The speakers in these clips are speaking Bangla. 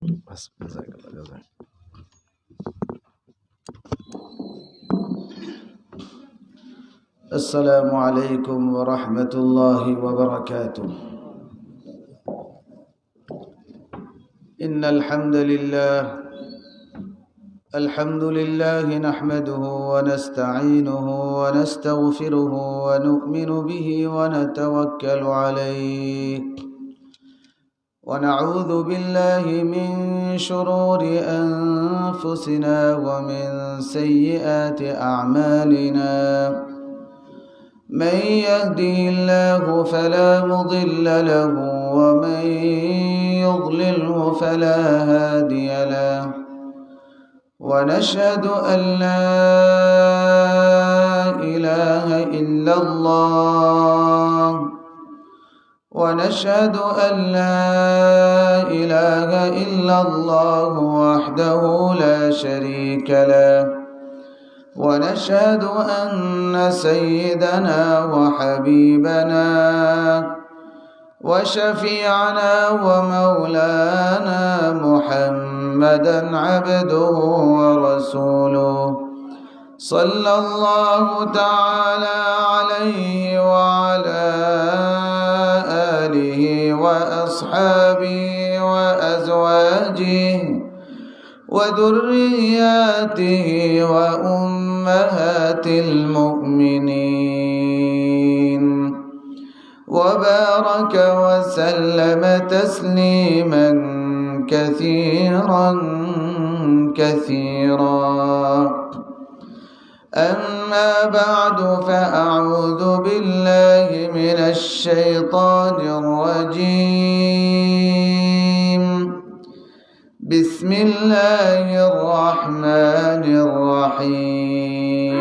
بس جزاك الله جزاك. السلام عليكم ورحمة الله وبركاته. إن الحمد لله نحمده ونستعينه ونستغفره ونؤمن به ونتوكل عليه ونعوذ بالله من شرور أنفسنا ومن سيئات أعمالنا. من يهده الله فلا مضل له ومن يضلله فلا هادي له. ونشهد أن لا إله إلا الله وحده لا شريك له. ونشهد أن سيدنا وحبيبنا وشفيعنا ومولانا محمدا عبده ورسوله صلى الله تعالى عليه وعلى آله وأصحابه وأزواجه وذرياته وأمهات المؤمنين وبارك وسلم تسليما كثيرا أما بعد فأعوذ بالله من الشيطان الرجيم. بسم الله الرحمن الرحيم.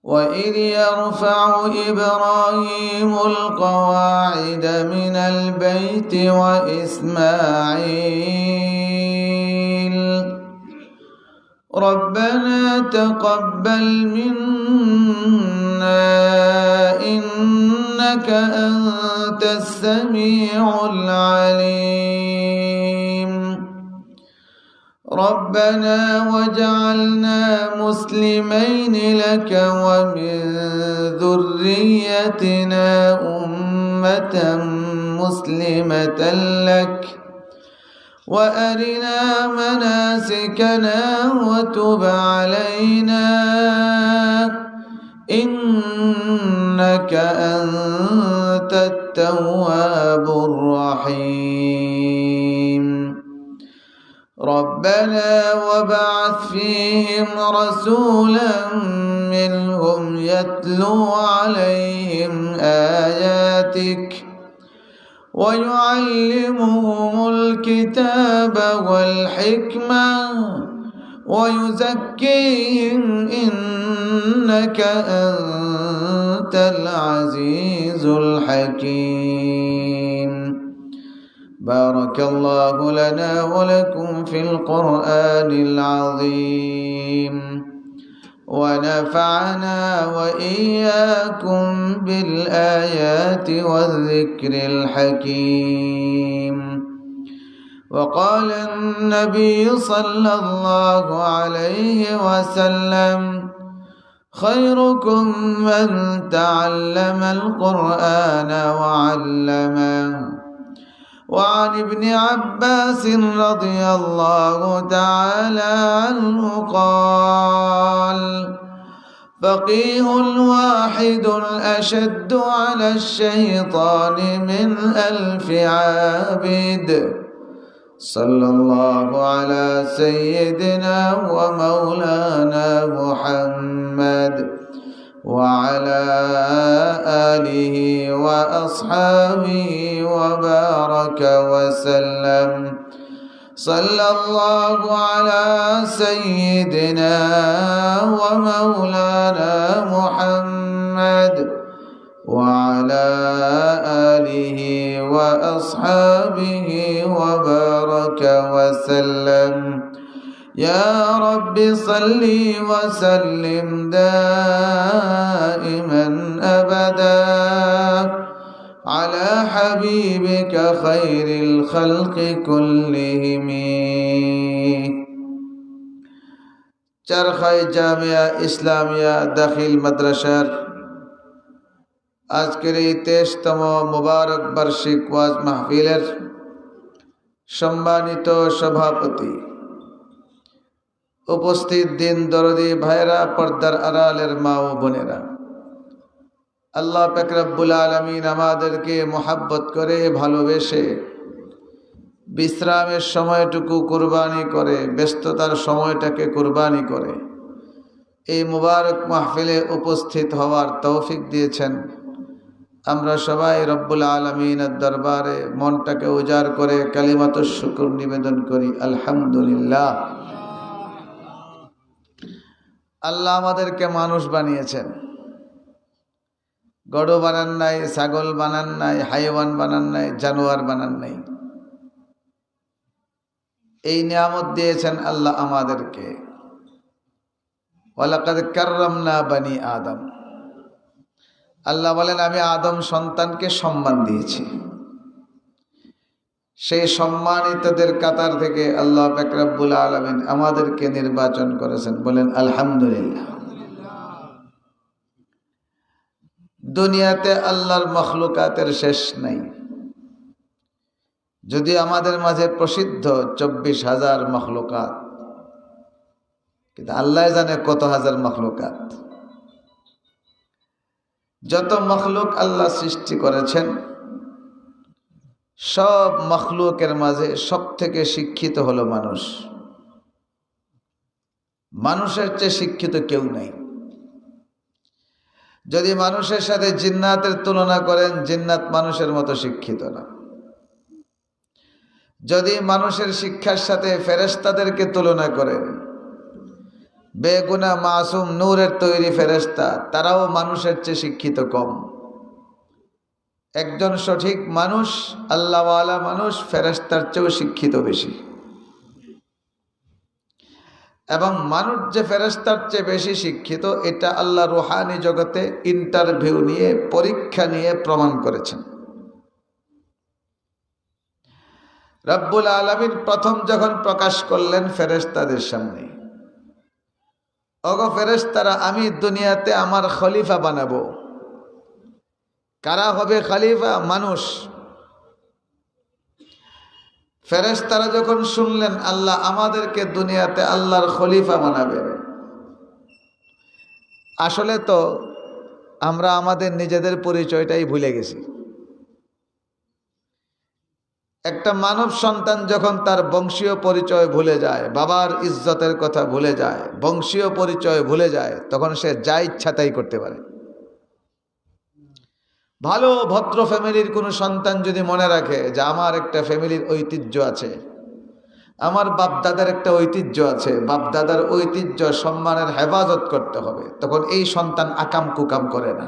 وإذ يرفع إبراهيم القواعد من البيت وإسماعيل ربنا تقبل منا إنك أنت السميع العليم. ربنا وجعلنا مسلمين لك ومن ذريتنا أمة مسلمة لك وأرنا مناسكنا وتب علينا إنك أنت التواب الرحيم. ربنا وابعث فيهم رسولا منهم يتلو عليهم آياتك ويعلمهم الكتاب والحكمة ويزكيهم إنك أنت العزيز الحكيم. بارك الله لنا ولكم في القرآن العظيم ونفعنا وإياكم بالآيات والذكر الحكيم. وقال النبي صلى الله عليه وسلم خيركم من تعلم القرآن وعلمه. وعن ابن عباس رضي الله تعالى عنه قال فقيه واحد أشد على الشيطان من 1000 عابد. صلى الله على سيدنا ومولانا محمد وعلى آله وأصحابه وبارك وسلم. صلى الله على سيدنا ومولانا محمد وعلى آله وأصحابه وبارك وسلم. يا رب صل وسلم دائما أبدا على حبيبك خير الخلق كلهم চরখাই জামিয়া ইসলামিয়া দাখিল মাদ্রাসার আজকের এই 23তম মুবারক বার্ষিক ওয়াজ মাহফিলের সম্মানিত সভাপতি, উপস্থিত দিন দরদি ভাইরা, পর্দার আড়ালের মা ও বোনেরা, আল্লাহ পাক রব্বুল আলামিন আমাদেরকে মোহাব্বত করে ভালোবেসে বিশ্রামের সময়টুকু কুরবানি করে, ব্যস্ততার সময়টাকে কুরবানি করে এই মুবারক মাহফিলে উপস্থিত হওয়ার তৌফিক দিয়েছেন। আমরা সবাই রব্বুল আলামিনের দরবারে মনটাকে উজাড় করে কালিমাতুশ শুকর নিবেদন করি, আলহামদুলিল্লাহ। আল্লাহ আমাদেরকে মানুষ বানিয়েছেন, গরু বানান নাই, ছাগল বানান নাই, হাইওয়ান বানান নাই, জানোয়ার বানান নাই। এই নিয়ামত দিয়েছেন আল্লাহ আমাদেরকে। ওয়ালাকাদ কাররামনা বানি আদম। আল্লাহ বলেন, আমি আদম সন্তানকে সম্মান দিয়েছি। সেই সম্মানিতদের কাতার থেকে আল্লাহ পাক রব্বুল আলামিন আমাদেরকে নির্বাচন করেছেন, বলেন আলহামদুলিল্লাহ। দুনিয়াতে আল্লাহর মখলুকাতের শেষ নাই। যদি আমাদের মাঝে প্রসিদ্ধ 24,000 মখলুকাত, কিন্তু আল্লাহ জানে কত হাজার মখলুকাত। যত মখলুক আল্লাহ সৃষ্টি করেছেন, সব মখলুকের মাঝে সব থেকে শিক্ষিত হলো মানুষ। মানুষের চেয়ে শিক্ষিত কেউ নাই। যদি মানুষের সাথে জিন্নাতের তুলনা করেন, জিন্নাত মানুষের মতো শিক্ষিত না। যদি মানুষের শিক্ষার সাথে ফেরেশতাদেরকে তুলনা করেন, বেগুনা মাসুম নূরের তৈরি ফেরেশতা, তারাও মানুষের চেয়ে শিক্ষিত কম। একজন সঠিক মানুষ, আল্লাহওয়ালা মানুষ, ফেরেশতার চেয়েও শিক্ষিত বেশি। এবং মানুষ যে ফেরেশতার চেয়ে বেশি শিক্ষিত, এটা আল্লাহ রুহানি জগতে ইন্টারভিউ নিয়ে, পরীক্ষা নিয়ে প্রমাণ করেছেন। রব্বুল আলামিন প্রথম যখন প্রকাশ করলেন ফেরেশতাদের সামনে, ওগো ফেরেশতারা, আমি দুনিয়াতে আমার খলিফা বানাবো। কারা হবে খলিফা? মানুষ। ফেরেশতারা যখন শুনলেন আল্লাহ আমাদেরকে দুনিয়াতে আল্লাহর খলিফা বানাবেন, আসলে তো আমরা আমাদের নিজেদের পরিচয়টাই ভুলে গেছি। একটা মানব সন্তান যখন তার বংশীয় পরিচয় ভুলে যায়, বাবার ইজ্জতের কথা ভুলে যায়, বংশীয় পরিচয় ভুলে যায়, তখন সে যা ইচ্ছা তাই করতে পারে। ভালো ভদ্র ফ্যামিলির কোনো সন্তান যদি মনে রাখে যে আমার একটা ফ্যামিলির ঐতিহ্য আছে, আমার বাপদাদার একটা ঐতিহ্য আছে, বাপদাদার ঐতিহ্য সম্মানের হেফাজত করতে হবে, তখন এই সন্তান আকাম কুকাম করে না।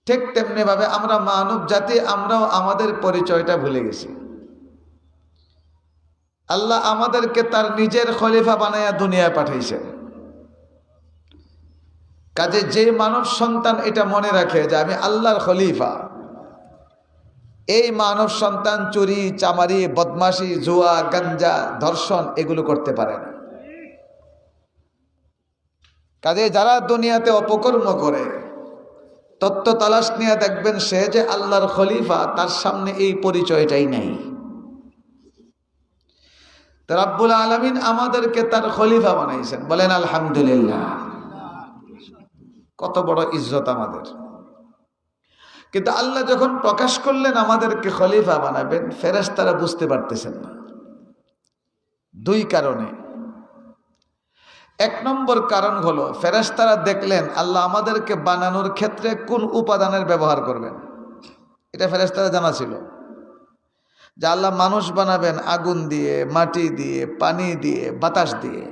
ঠিক তেমনি ভাবে আমরা মানব জাতি, আমরাও আমাদের পরিচয়টা ভুলে গেছি। আল্লাহ আমাদেরকে তার নিজের খলিফা বানায়া দুনিয়ায় পাঠাইছেন। কাজে যে মানব সন্তান এটা মনে রাখে যে আমি আল্লাহর খলিফা, এই মানব সন্তান চুরি, চামারি, বদমাশি, জুয়া, গাঞ্জা, ধর্ষণ এগুলো করতে পারে না। কাজে যারা দুনিয়াতে অপকর্ম করে, তত্ত্ব তালাশ নিয়ে দেখবেন সে যে আল্লাহর খলিফা, তার সামনে এই পরিচয়টাই নেই। রব্বুল আলামিন আমাদেরকে তার খলিফা বানাইছেন, বলেন আলহামদুলিল্লাহ। কত বড় ইজ্জত আমাদের। কিন্তু আল্লাহ যখন প্রকাশ করলেন আমাদেরকে খলিফা বানাবেন, ফেরেশতারা বুঝতে পারতেছেন না। দুই কারণে। এক নম্বর কারণ হলো, ফেরেশতারা দেখলেন আল্লাহ আমাদেরকে বানানোর ক্ষেত্রে কোন উপাদানের ব্যবহার করবেন, এটা ফেরেশতারা জানা ছিল। যে আল্লাহ মানুষ বানাবেন আগুন দিয়ে, মাটি দিয়ে, পানি দিয়ে, বাতাস দিয়ে।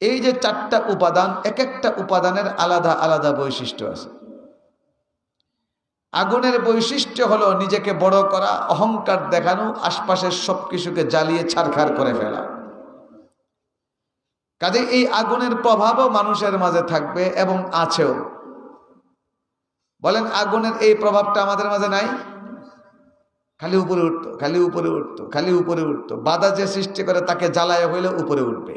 এই যে চারটা উপাদান, এক একটা উপাদানের আলাদা আলাদা বৈশিষ্ট্য আছে। আগুনের বৈশিষ্ট্য হলো নিজেকে বড় করা, অহংকার দেখানো, আশপাশের সবকিছুকে জ্বালিয়ে ছারখার করে ফেলা। কাজে এই আগুনের প্রভাবও মানুষের মাঝে থাকবে এবং আছেও। বলেন আগুনের এই প্রভাবটা আমাদের মাঝে নাই? খালি উপরে উঠতো, খালি উপরে উঠতো, খালি উপরে উঠতো। বাধা যে সৃষ্টি করে তাকে জ্বালায় হইলে উপরে উঠবে।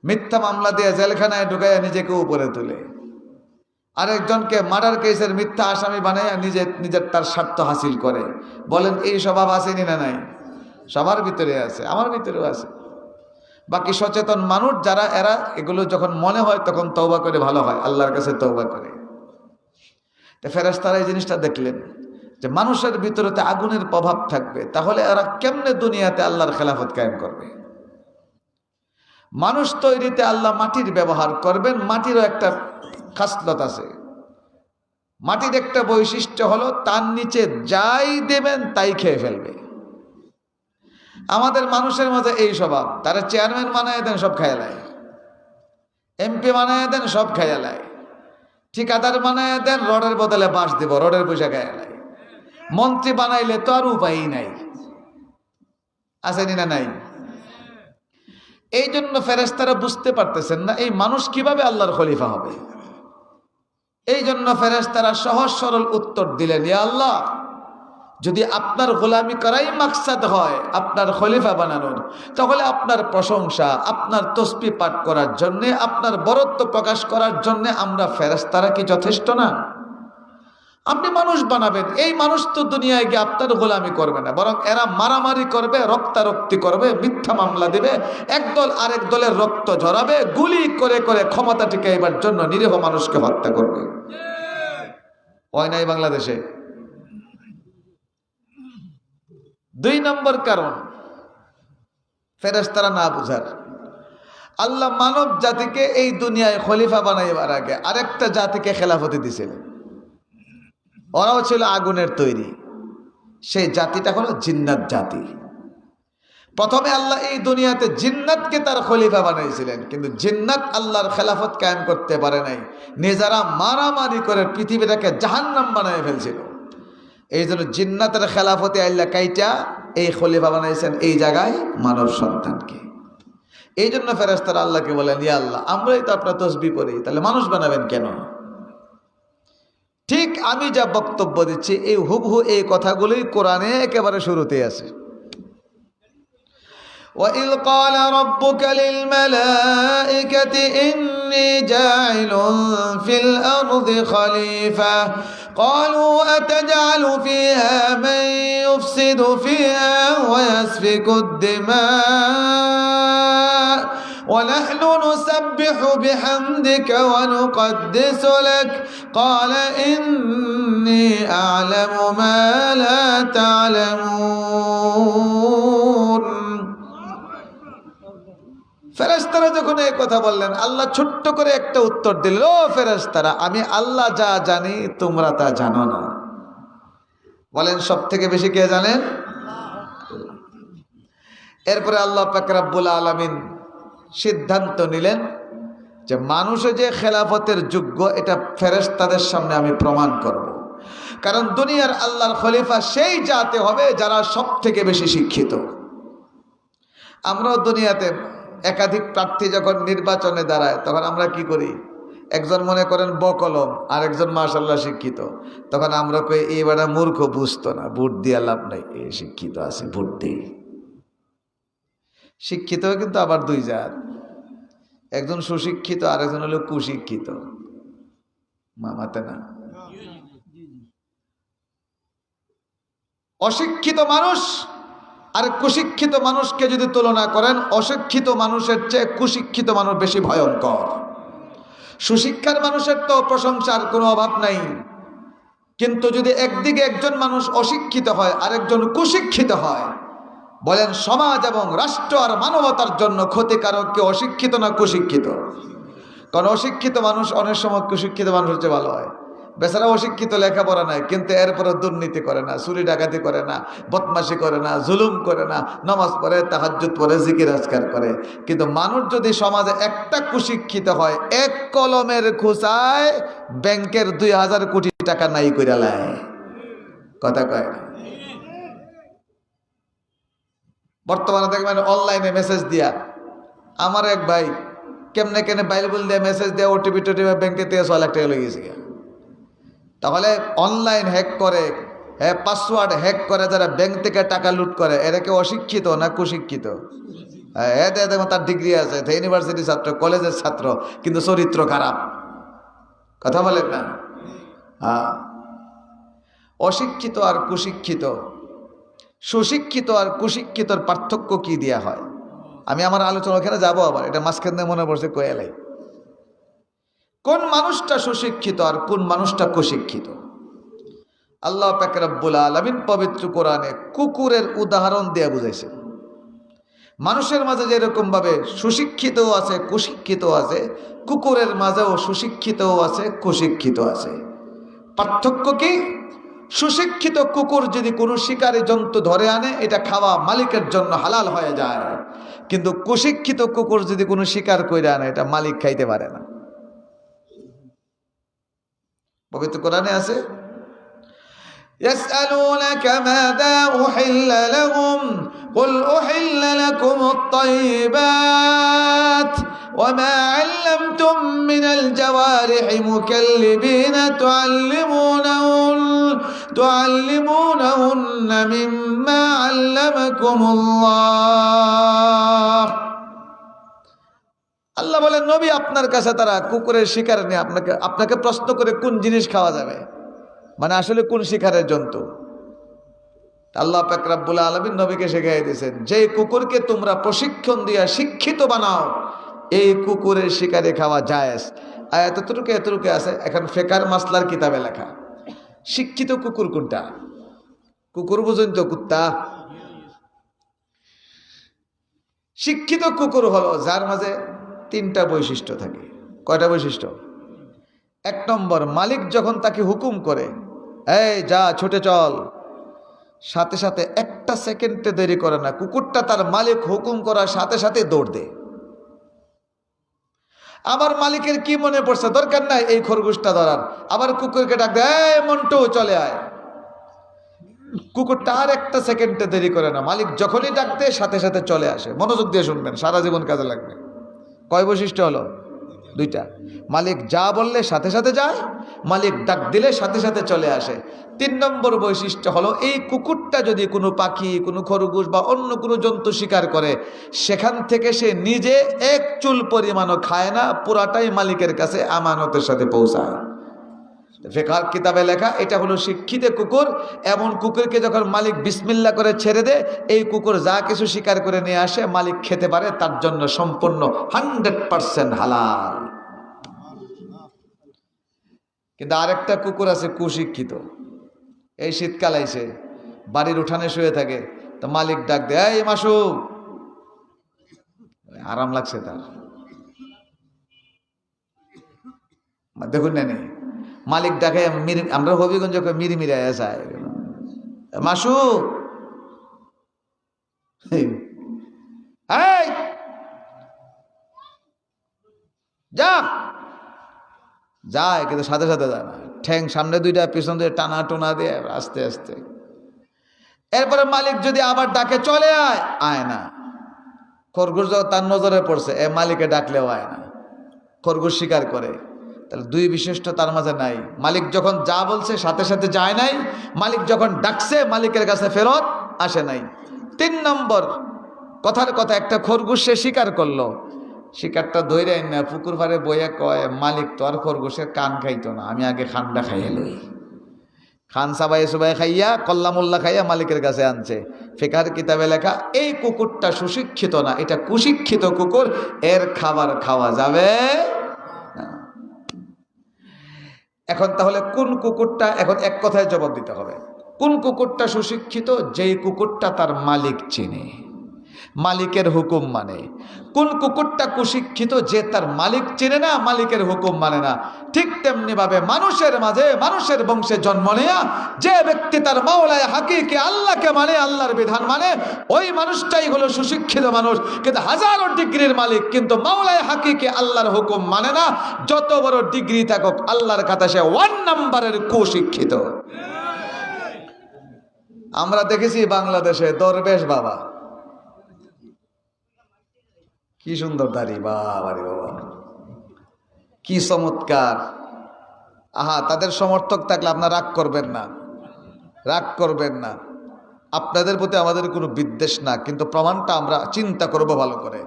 মিথ্যা মামলা দিয়ে জেলখানায় ঢুকাইয়া নিজেকে উপরে তুলে, আরেকজনকে মার্ডার কেসের মিথ্যা আসামি বানাইয়া নিজের তার স্বার্থ হাসিল করে। বলেন এই স্বভাব আসেনি না নাই? সবার ভিতরে আছে, আমার ভিতরেও আছে। বাকি সচেতন মানুষ যারা, এরা এগুলো যখন মনে হয় তখন তওবা করে ভালো হয়, আল্লাহর কাছে তওবা করে। তো ফেরেশতারা এই জিনিসটা দেখলেন যে মানুষের ভিতরেতে আগুনের প্রভাব থাকবে, তাহলে এরা কেমনে দুনিয়াতে আল্লাহর খেলাফত কায়েম করবে? মানুষ তৈরিতে আল্লাহ মাটির ব্যবহার করবেন। মাটিরও একটা খাসলত আছে। মাটির একটা বৈশিষ্ট্য হলো তার নিচে যাই দেবেন তাই খেয়ে ফেলবে। আমাদের মানুষের মাঝে এই স্বভাব, তারা চেয়ারম্যান বানায় দেন সব খাইয়া লায়, এমপি বানায় দেন সব খাইয়া লায়, ঠিকাদার বানায় দেন রডের বদলে বাঁশ দিব, রডের পয়সা খাইয়া লায়, মন্ত্রী বানাইলে তো আর উপায়ই নাই, আসেনি না নাই? এই জন্য ফেরেশতারা বুঝতে পারতেছেন না এই মানুষ কিভাবে আল্লাহর খলিফা হবে। এই জন্য ফেরেশতারা সহজ সরল উত্তর দিলেন, ইয়া আল্লাহ, যদি আপনার গোলামি করাই মাকসাদ হয় আপনার খলিফা বানানোর, তাহলে আপনার প্রশংসা, আপনার তসবিহ পাঠ করার জন্যে, আপনার বরত্ব প্রকাশ করার জন্যে আমরা ফেরেশতারা কি যথেষ্ট না? আপনি মানুষ বানাবেন, এই মানুষ তো দুনিয়ায় গিয়ে আপনার গোলামি করবে না, বরং এরা মারামারি করবে, রক্তারক্তি করবে, মিথ্যা মামলা দিবে, একদল আরেক দলের রক্ত ঝরাবে, গুলি করে করে ক্ষমতা টিকাইবার জন্য নিরীহ মানুষকে হত্যা করবে। হয় নাই বাংলাদেশে? 2 নম্বর কারণ ফেরেশতারা না বুঝার। আল্লাহ মানব জাতিকে এই দুনিয়ায় খলিফা বানাইবার আগে আরেকটা জাতিকে খেলাফতি দিয়েছিলেন। ওরাও ছিল আগুনের তৈরি। সেই জাতিটা হলো জিন্নাত জাতি। প্রথমে আল্লাহ এই দুনিয়াতে জিন্নাতকে তার খলিফা বানাইছিলেন, কিন্তু জিন্নাত আল্লাহর খেলাফত কায়েম করতে পারে নাই। নিজেরা মারামারি করে পৃথিবীটাকে জাহান্নাম বানায় ফেলছিল। এই জন্য জিন্নাতের খেলাফতে আল্লাহ কাইটা এই খলিফা বানাইছেন এই জায়গায় মানব সন্তানকে। এই জন্য ফেরেশতারা আল্লাহকে বলেন, ইয়া আল্লাহ, আমরাই তো আপনার তসবিহ পড়ি, তাহলে মানুষ বানাবেন কেন? ঠিক আমি যা বক্তব্য দিচ্ছি এই হুবহু এই কথাগুলোই কোরআনে একেবারে শুরুতে আছে। وَإِذْ قَالَ رَبُّكَ لِلْمَلَائِكَةِ إِنِّي جَاعِلٌ فِي الْأَرْضِ خَلِيفَةً قَالُوا أَتَجْعَلُ فِيهَا مَن يُفْسِدُ فِيهَا وَيَسْفِكُ الدِّمَاءَ وَنَحْنُ نُسَبِّحُ بِحَمْدِكَ وَنُقَدِّسُ لَكَ قَالَ إِنِّي أَعْلَمُ مَا لَا تَعْلَمُونَ। ফেরেশতারা যখন এই কথা বললেন, আল্লাহ ছোট্ট করে একটা উত্তর দিলেন, ও ফেরেশতারা, আমি আল্লাহ যা জানি তোমরা তা জানো না। বলেন সব থেকে বেশি কে জানেন? এরপরে আল্লাহ পাক রব্বুল আলামিন সিদ্ধান্ত নিলেন যে মানুষে যে খেলাফতের যোগ্য এটা ফেরেশতাদের সামনে আমি প্রমাণ করব। কারণ দুনিয়ার আল্লাহর খলিফা সেই জাতি হবে যারা সব থেকে বেশি শিক্ষিত। আমরাও দুনিয়াতে একাধিক প্রার্থী যখন নির্বাচনে দাঁড়ায় তখন আমরা কি করি? একজন মনে করেন বকলম, আর একজন মাশাআল্লাহ শিক্ষিত। তখন আমরা কই এই বেটা মূর্খ, বুঝতো না, ভোট দিয়ে লাভ নাই, এ শিক্ষিত আছে, ভোট দিই। শিক্ষিত কিন্তু আবার 2 জাত, একজন সুশিক্ষিত আর একজন হলো কুশিক্ষিত। মামাতে না, অশিক্ষিত মানুষ আর কুশিক্ষিত মানুষকে যদি তুলনা করেন, অশিক্ষিত মানুষের চেয়ে কুশিক্ষিত মানুষ বেশি ভয়ঙ্কর। সুশিক্ষার মানুষের তো প্রশংসার কোনো অভাব নাই, কিন্তু যদি একদিকে একজন মানুষ অশিক্ষিত হয় আরেকজন কুশিক্ষিত হয়, বলেন সমাজ এবং রাষ্ট্র আর মানবতার জন্য ক্ষতিকারক কে অশিক্ষিত না কুশিক্ষিত? কারণ অশিক্ষিত মানুষ অনেক সময় কুশিক্ষিত মানুষের চেয়ে ভালো হয়। বেচারা অশিক্ষিত, লেখাপড়া নাই, কিন্তু এরপরে দুর্নীতি করে না, চুরি ডাকাতি করে না, বদমাশি করে না, জুলুম করে না, নামাজ পড়ে, তাহাজ্জুদ পড়ে, জিকির আজকার করে। কিন্তু মানুষ যদি সমাজে একটা কুশিক্ষিত হয়, এক কলমের খোঁচায় ব্যাংকের 2000 কোটি টাকা নাই কইরা লায়। কথা কয় না? বর্তমানে দেখবেন অনলাইনে মেসেজ দিয়া, আমার এক ভাই কেমনে বাইবেল দিয়ে মেসেজ দিয়ে ওটিপি টোটিপি ব্যাংকে থেকে 6 লাখ টাকা লেগেছে। তাহলে অনলাইন হ্যাক করে, হ্যাঁ, পাসওয়ার্ড হ্যাক করে যারা ব্যাংক থেকে টাকা লুট করে, এরা কি অশিক্ষিত না কুশিক্ষিত? হ্যাঁ, দেখো তার ডিগ্রি আছে, ইউনিভার্সিটির ছাত্র, কলেজের ছাত্র, কিন্তু চরিত্র খারাপ। কথা বলেন না? হ্যাঁ। অশিক্ষিত আর কুশিক্ষিত, সুশিক্ষিত আর কুশিক্ষিতর পার্থক্য কি দেয়া হয়? আমি আমার আলোচনা ওখানে যাবো, আবার এটা মাঝখানে মনে পড়ছে কয়েলাই। কোন মানুষটা সুশিক্ষিত আর কোন মানুষটা কুশিক্ষিত? আল্লাহ পাক রব্বুল আলামিন পবিত্র কোরআনে কুকুরের উদাহরণ দিয়ে বুঝাইছেন। মানুষের মাঝে যেরকম ভাবে সুশিক্ষিতও আছে কুশিক্ষিত আছে, কুকুরের মাঝেও সুশিক্ষিতও আছে কুশিক্ষিত আছে। পার্থক্য কি? সুশিক্ষিত কুকুর যদি কোনো শিকারী জন্তু ধরে আনে, এটা খাওয়া মালিকের জন্য হালাল হয়ে যায়, কিন্তু কুশিক্ষিত কুকুর যদি কোনো শিকার করে আনে, এটা মালিক খাইতে পারে না। পবিত্র কোরআনে আছে, يسألونك ماذا أحل لهم قل أحل لكم الطيبات وما علمتم من الجوارح مكلبين تعلمونهن مما علمكم الله। আল্লাহ বলেন, নবী আপনার কাছে তারা কুকুরের শিকার নিয়ে আপনাকে প্রশ্ন করে কোন জিনিস খাওয়া যাবে, মানে আসলে কোন শিকারের জন্তু। আল্লাহ পাক রব্বুল আলামিন নবীকে শিখিয়ে দিয়েছেন, যে কুকুরকে তোমরা প্রশিক্ষণ দিয়া শিক্ষিত বানাও, এই কুকুরের শিকারে খাওয়া জায়েজ। এতটুকু আছে, এখন ফিকহ মাসলার কিতাবে লেখা। শিক্ষিত কুকুর কোনটা? কুকুর বুঝুন তো, কুত্তা। শিক্ষিত কুকুর হলো যার মাঝে তিনটা বৈশিষ্ট্য থাকে। কয়টা বৈশিষ্ট্য? এক নম্বর, মালিক যখন তাকে হুকুম করে, এই যা ছুটে চল, সাথে সাথে একটা সেকেন্ডে দেরি করে না, কুকুরটা তার মালিক হুকুম করার সাথে সাথে দৌড় দেয়। আবার মালিকের কি মনে পড়ছে, দরকার নাই এই খরগোশটা ধরার, আবার কুকুরকে ডাক দেয়, এই মন্টু চলে আয়। কুকুরটা আর একটা সেকেন্ডে দেরি করে না, মালিক যখনই ডাক দেয় সাথে সাথে চলে আসে। মনোযোগ দিয়ে শুনবেন, সারা জীবন কাজে লাগবে। কয় বৈশিষ্ট্য হলো? দুইটা। মালিক যা বললে সাথে সাথে যায়, মালিক ডাক দিলে সাথে সাথে চলে আসে। তিন নম্বর বৈশিষ্ট্য হলো, এই কুকুরটা যদি কোনো পাখি, কোনো খরগোশ বা অন্য কোনো জন্তু শিকার করে, সেখান থেকে সে নিজে এক চুল পরিমাণও খায় না, পুরাটাই মালিকের কাছে আমানতের সাথে পৌঁছায়। ফিকহ কিতাবে লেখা, এটা হলো শিক্ষিত কুকুর। এমন কুকুরকে যখন মালিক বিসমিল্লাহ করে ছেড়ে দেয়, এই কুকুর যা কিছু শিকার করে নিয়ে আসে মালিক খেতে পারে, তার জন্য সম্পূর্ণ 100% হালাল। কিন্তু আরেকটা কুকুর আছে কুশিক্ষিত। এই শীতকাল আইছে, বাড়ির উঠানে শুয়ে থাকে, তো মালিক ডাক দেয়, এই মাসু, আরাম লাগছে তার। দেখুন না, মালিক ডাকে, আমরা হবিগঞ্জ মিরিমিরে যায়, মাসু যা, যায় কিন্তু সাথে সাথে যায় না, ঠ্যাং সামনে দুইটা পিছন দিয়ে টানা টোনা দিয়ে আস্তে আস্তে। এরপরে মালিক যদি আবার ডাকে, চলে আয়, আয় না। খরগোশ তার নজরে পড়ছে, এ মালিকে ডাকলেও আয় না, খরগোশ শিকার করে। তাহলে দুই বিশিষ্ট তার মাঝে নাই। মালিক যখন যা বলছে সাথে সাথে যায় নাই, মালিক যখন ডাকছে মালিকের কাছে ফেরত আসে নাই। তিন নম্বর, কথার কথা, একটা খরগোশ সে শিকার করলো, শিকারটা ধরে না পুকুর পাড়ে বইয়া কয়, মালিক তো আর খরগোশের কান খাইতো না, আমি আগে খানটা খাইয়ে লই। খান সাবাই সুবাই খাইয়া, কল্লামুল্লা খাইয়া মালিকের কাছে আনছে। ফিকহের কিতাবে লেখা, এই কুকুরটা সুশিক্ষিত না, এটা কুশিক্ষিত কুকুর, এর খাবার খাওয়া যাবে। এখন তাহলে কোন কুকুরটা, এখন এক কথায় জবাব দিতে হবে, কোন কুকুরটা সুশিক্ষিত? যেই কুকুরটা তার মালিক চেনে, মালিকের হুকুম মানে। কোন কুকুরটা কুশিক্ষিত? যে তার মালিক চেনে না, মালিকের হুকুম মানে না। ঠিক তেমনি ভাবে মানুষের মাঝে, মানুষের বংশে জন্ম নেয়া যে ব্যক্তি তার মাওলায় হাকিকে, আল্লাহকে মানে, আল্লাহর বিধান মানে, ওই মানুষটাই হলো সুশিক্ষিত মানুষ। কিন্তু হাজারো ডিগ্রির মালিক, কিন্তু মাওলায় হাকিকে, আল্লাহর হুকুম মানে না, যত বড় ডিগ্রি থাকুক, আল্লাহর কথা সে 1 নম্বরের কুশিক্ষিত। আমরা দেখেছি বাংলাদেশে দরবেশ বাবা, কি সুন্দর দাড়ি, বাবা রে বাবা, কি চমৎকার। তাদের সমর্থক থাকলে আপনারা রাগ করবেন না, রাগ করবেন না। আপনাদের প্রতি আমাদের কোনো বিদ্বেষ না, কিন্তু প্রমাণটা আমরা চিন্তা করব ভালো করে।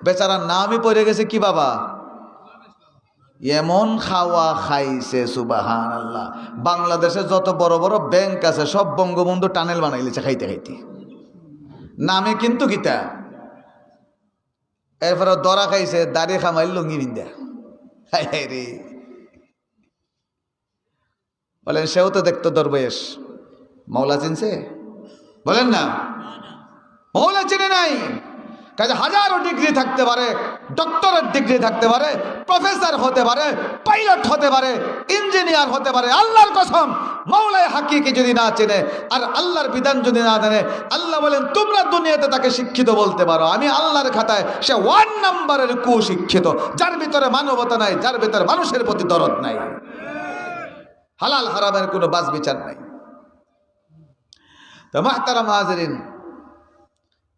বেচারা নামই পড়ে গেছে কি বাবা, এমন খাওয়া খাইছে সুবহানাল্লাহ। বাংলাদেশে যত বড় বড় ব্যাংক আছে সব বঙ্গবন্ধু টানেল বানাইলেছে খাইতে খাইতে, নামে কিন্তু গীতা। এরপরে দরা খাইছে, দাড়ি খামাইল লুঙ্গি বিন্দা। রে বলেন, সেও তো দেখতো দরবেশ। মাওলা চিনছে? বলেন না, মাওলা চিনে নাই। কাজে হাজারো ডিগ্রি থাকতে পারে, ডক্টরেট ডিগ্রি থাকতে পারে, প্রফেসর হতে পারে, পাইলট হতে পারে, ইঞ্জিনিয়ার হতে পারে। আল্লাহর কসম, মাওলায় হাকিকি যদি না চেনে আর আল্লাহর বিধান যদি না জানে, আল্লাহ বলেন তোমরা দুনিয়াতে তাকে শিক্ষিত বলতে পারো, আমি আল্লাহর খাতায় সে 1 নম্বরের কুশিক্ষিত, যার ভিতরে মানবতা নাই, যার ভিতরে মানুষের প্রতি দরদ নাই, হালাল হারামের কোনো বাজ বিচার নাই। তো মাহতারাম হাজিরিন,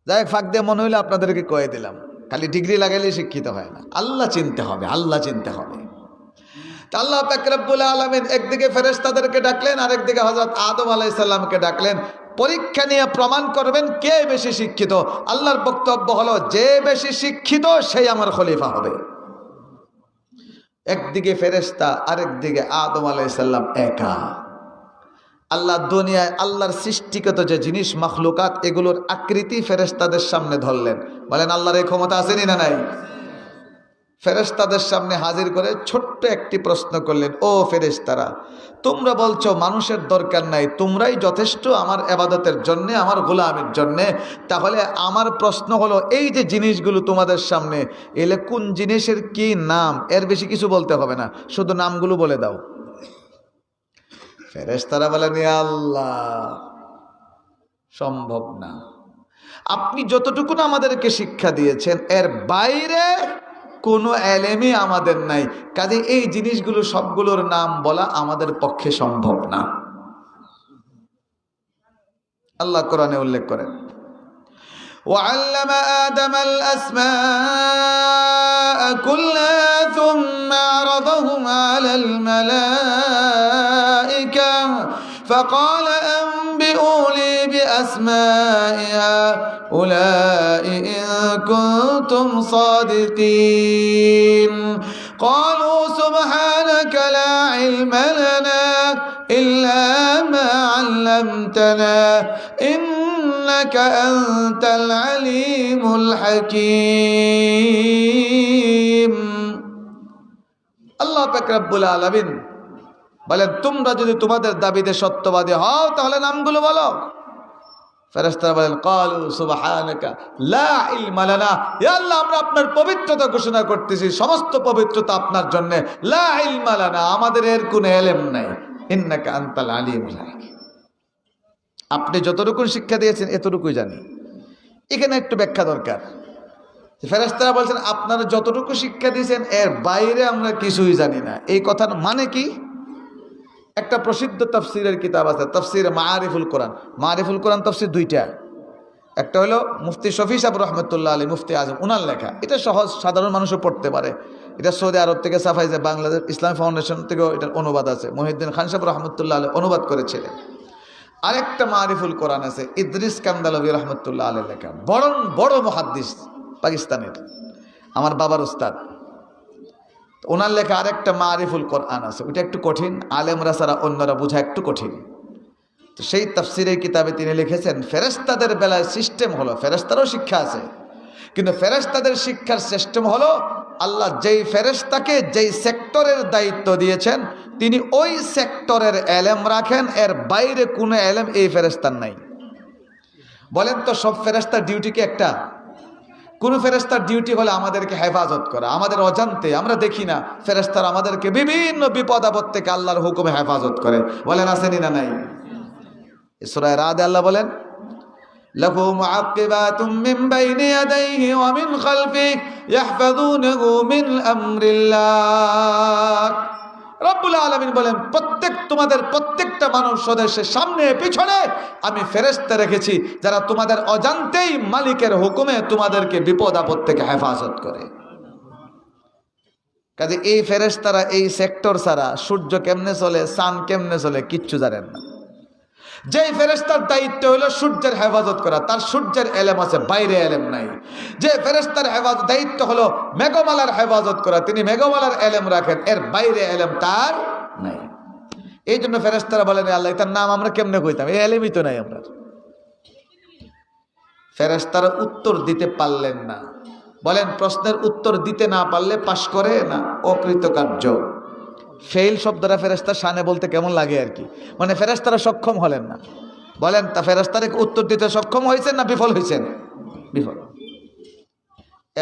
যাই ফাঁক দিয়ে মনে হইলে আপনাদেরকে কয়ে দিলাম, খালি ডিগ্রি লাগাইলে শিক্ষিত হয় না, আল্লাহ চিনতে হবে, আল্লাহ চিনতে হবে। তা আল্লাহ পাক রব্বুল আলামিন একদিকে ফেরেশতাদেরকে ডাকলেন, আরেকদিকে হযরত আদম আলাইহিস সালামকে ডাকলেন। পরীক্ষা নিয়ে প্রমাণ করবেন কে বেশি শিক্ষিত। আল্লাহর বক্তব্য হলো, যে বেশি শিক্ষিত সেই আমার খলিফা হবে। একদিকে ফেরেশতা, আরেকদিকে আদম আলাইহিস সালাম একা। আল্লাহ দুনিয়ায় আল্লাহর সৃষ্টিগত যে জিনিস মাখলুকাত, এগুলোর আকৃতি ফেরেশতাদের সামনে ধরলেন। বলেন আল্লাহর এই ক্ষমতা আছে না নাই? ফেরেশতাদের সামনে হাজির করে ছোট্ট একটি প্রশ্ন করলেন, ও ফেরেশতারা, তোমরা বলছো মানুষের দরকার নাই, তোমরাই যথেষ্ট আমার ইবাদতের জন্য, আমার গোলামের জন্য। তাহলে আমার প্রশ্ন হলো, এই যে জিনিসগুলো তোমাদের সামনে এলে কোন জিনিসের কি নাম, এর বেশি কিছু বলতে হবে না, শুধু নামগুলো বলে দাও। ফেরেশতারা বলেন, ইয়া আল্লাহ, সম্ভব না। আপনি যতটুকু আমাদেরকে শিক্ষা দিয়েছেন এর বাইরে কোনো এলেমই আমাদের নাই, কাজে এই জিনিসগুলো সবগুলোর নাম বলা আমাদের পক্ষে সম্ভব না। আল্লাহ কোরআনে উল্লেখ করেন, وعلم آدم الأسماء كلها ثم عرضهم على الملائكة فقال أنبئوني بأسماء هؤلاء إن كنتم صادقين قالوا سبحانك لا علم لنا إلا ما علمتنا إنك أنت العليم الحكيم। আল্লাহ পাক রব্বুল আলামিন বলেন, তোমরা যদি তোমাদের দাবিতে সত্যবাদী হও তাহলে নামগুলো বলো। ফেরেশতারা বলেন, ক্বালু সুবহানাকা লা ইলমা লানা, হে আল্লাহ, আমরা আপনার পবিত্রতা ঘোষণা করতেছি, সমস্ত পবিত্রতা আপনার জন্য। লা ইলমা লানা, আমাদের এর কোনো ইলম নাই। ইন্নাকা আনতাল আলিমুল হাকিম, আপনি যতটুকু শিক্ষা দিয়েছেন এতটুকুই জানি। এখানে একটু ব্যাখ্যা দরকার। ফেরেশতারা বলছেন, আপনারা যতটুকু শিক্ষা দিয়েছেন এর বাইরে আমরা কিছুই জানি না। এই কথার মানে কি? একটা প্রসিদ্ধ তাফসীরের কিতাব আছে, তাফসীর মাআরিফুল কোরআন। মাআরিফুল কোরআন তাফসীর দুইটা, একটা হলো মুফতি শফি সাহেব রহমতুল্লাহ আলী, মুফতি আজম, ওনার লেখা। এটা সহজ, সাধারণ মানুষও পড়তে পারে। এটা সৌদি আরব থেকে ছাপাই যায়, বাংলাদেশ ইসলামী ফাউন্ডেশন থেকেও এটার অনুবাদ আছে। মহিউদ্দিন খান সাহেব রহমতুল্লাহ আলী অনুবাদ করেছিলেন। আরেকটা মাআরিফুল কোরআন আছে, ইদ্রিস কান্দালভী রহমতুল্লাহ আলীর লেখা, বড় মুহাদ্দিস, পাকিস্তানের, আমার বাবার উস্তাদ। ওনার লেখা আরেকটা মাআরিফুল কোরআন আছে, ওইটা একটু কঠিন, আলেমরা ছাড়া অন্যরা বোঝা একটু কঠিন। তো সেই তাফসীরের কিতাবে তিনি লিখেছেন, ফেরেশতাদের বেলায় সিস্টেম হলো, ফেরেশতারও শিক্ষা আছে, কিন্তু ফেরেশতাদের শিক্ষার সিস্টেম হলো, আল্লাহ যেই ফেরেশতাকে যেই সেক্টরের দায়িত্ব দিয়েছেন তিনি ওই সেক্টরের এলেম রাখেন, এর বাইরে কোনো এলেম এই ফেরেশতার নাই। বলেন তো, সব ফেরেশতার ডিউটি কি একটা? কোন ফেরেশতার ডিউটি হলো আমাদেরকে হেফাজত করা, আমাদের অজান্তে আমরা দেখি না, ফেরেশতারা আমাদেরকে বিভিন্ন বিপদ আপদ থেকে আল্লাহর হুকুমে হেফাজত করে। বলেন আসেনি না নাই? সূরা রাদ আল্লাহ বলেন, লাহু মুআক্কিবাতুম মিন বাইনি ইয়াদাইহি ওয়া মিন খালফিহি ইয়াহফাযুনাহু মিন আমরিল্লাহ। রব্বুল আলামিন বলেন, তোমাদের প্রত্যেকটা মানব সদস্যের সামনে পিছনে আমি ফেরেশতা রেখেছি, যারা তোমাদের অজান্তেই মালিকের হুকুমে তোমাদেরকে বিপদ আপদ থেকে হেফাজত করে। কাজে এই ফেরেশতারা এই সেক্টর ছাড়া সূর্য কেমনে চলে, চাঁদ কেমনে চলে কিচ্ছু জানেন না। যেই ফেরেশতার দায়িত্ব হলো সূর্যের হেফাজত করা, তার সূর্যের এলেম আছে, বাইরে এলেম নাই। যে ফেরেশতার দায়িত্ব হলো মেঘমালার হেফাজত করা, তিনি মেঘমালার এলেম রাখেন, এর বাইরে এলেম তার নাই। এই জন্য ফেরেশতারা বলেন আল্লাহ তার নাম আমরা কেমনে কইতাম, এই এলেমই তো নাই আমরা। ফেরেশতারা উত্তর দিতে পারলেন না। বলেন প্রশ্নের উত্তর দিতে না পারলে পাশ করে না, অকৃতকার্য। ফেইল শব্দটা ফেরেশতার শানে বলতে কেমন লাগে আর কি, মানে ফেরেশতারা সক্ষম হলেন না। বলেন তা ফেরেশতারা উত্তর দিতে সক্ষম হয়েছেন না বিফল হয়েছেন? বিফল।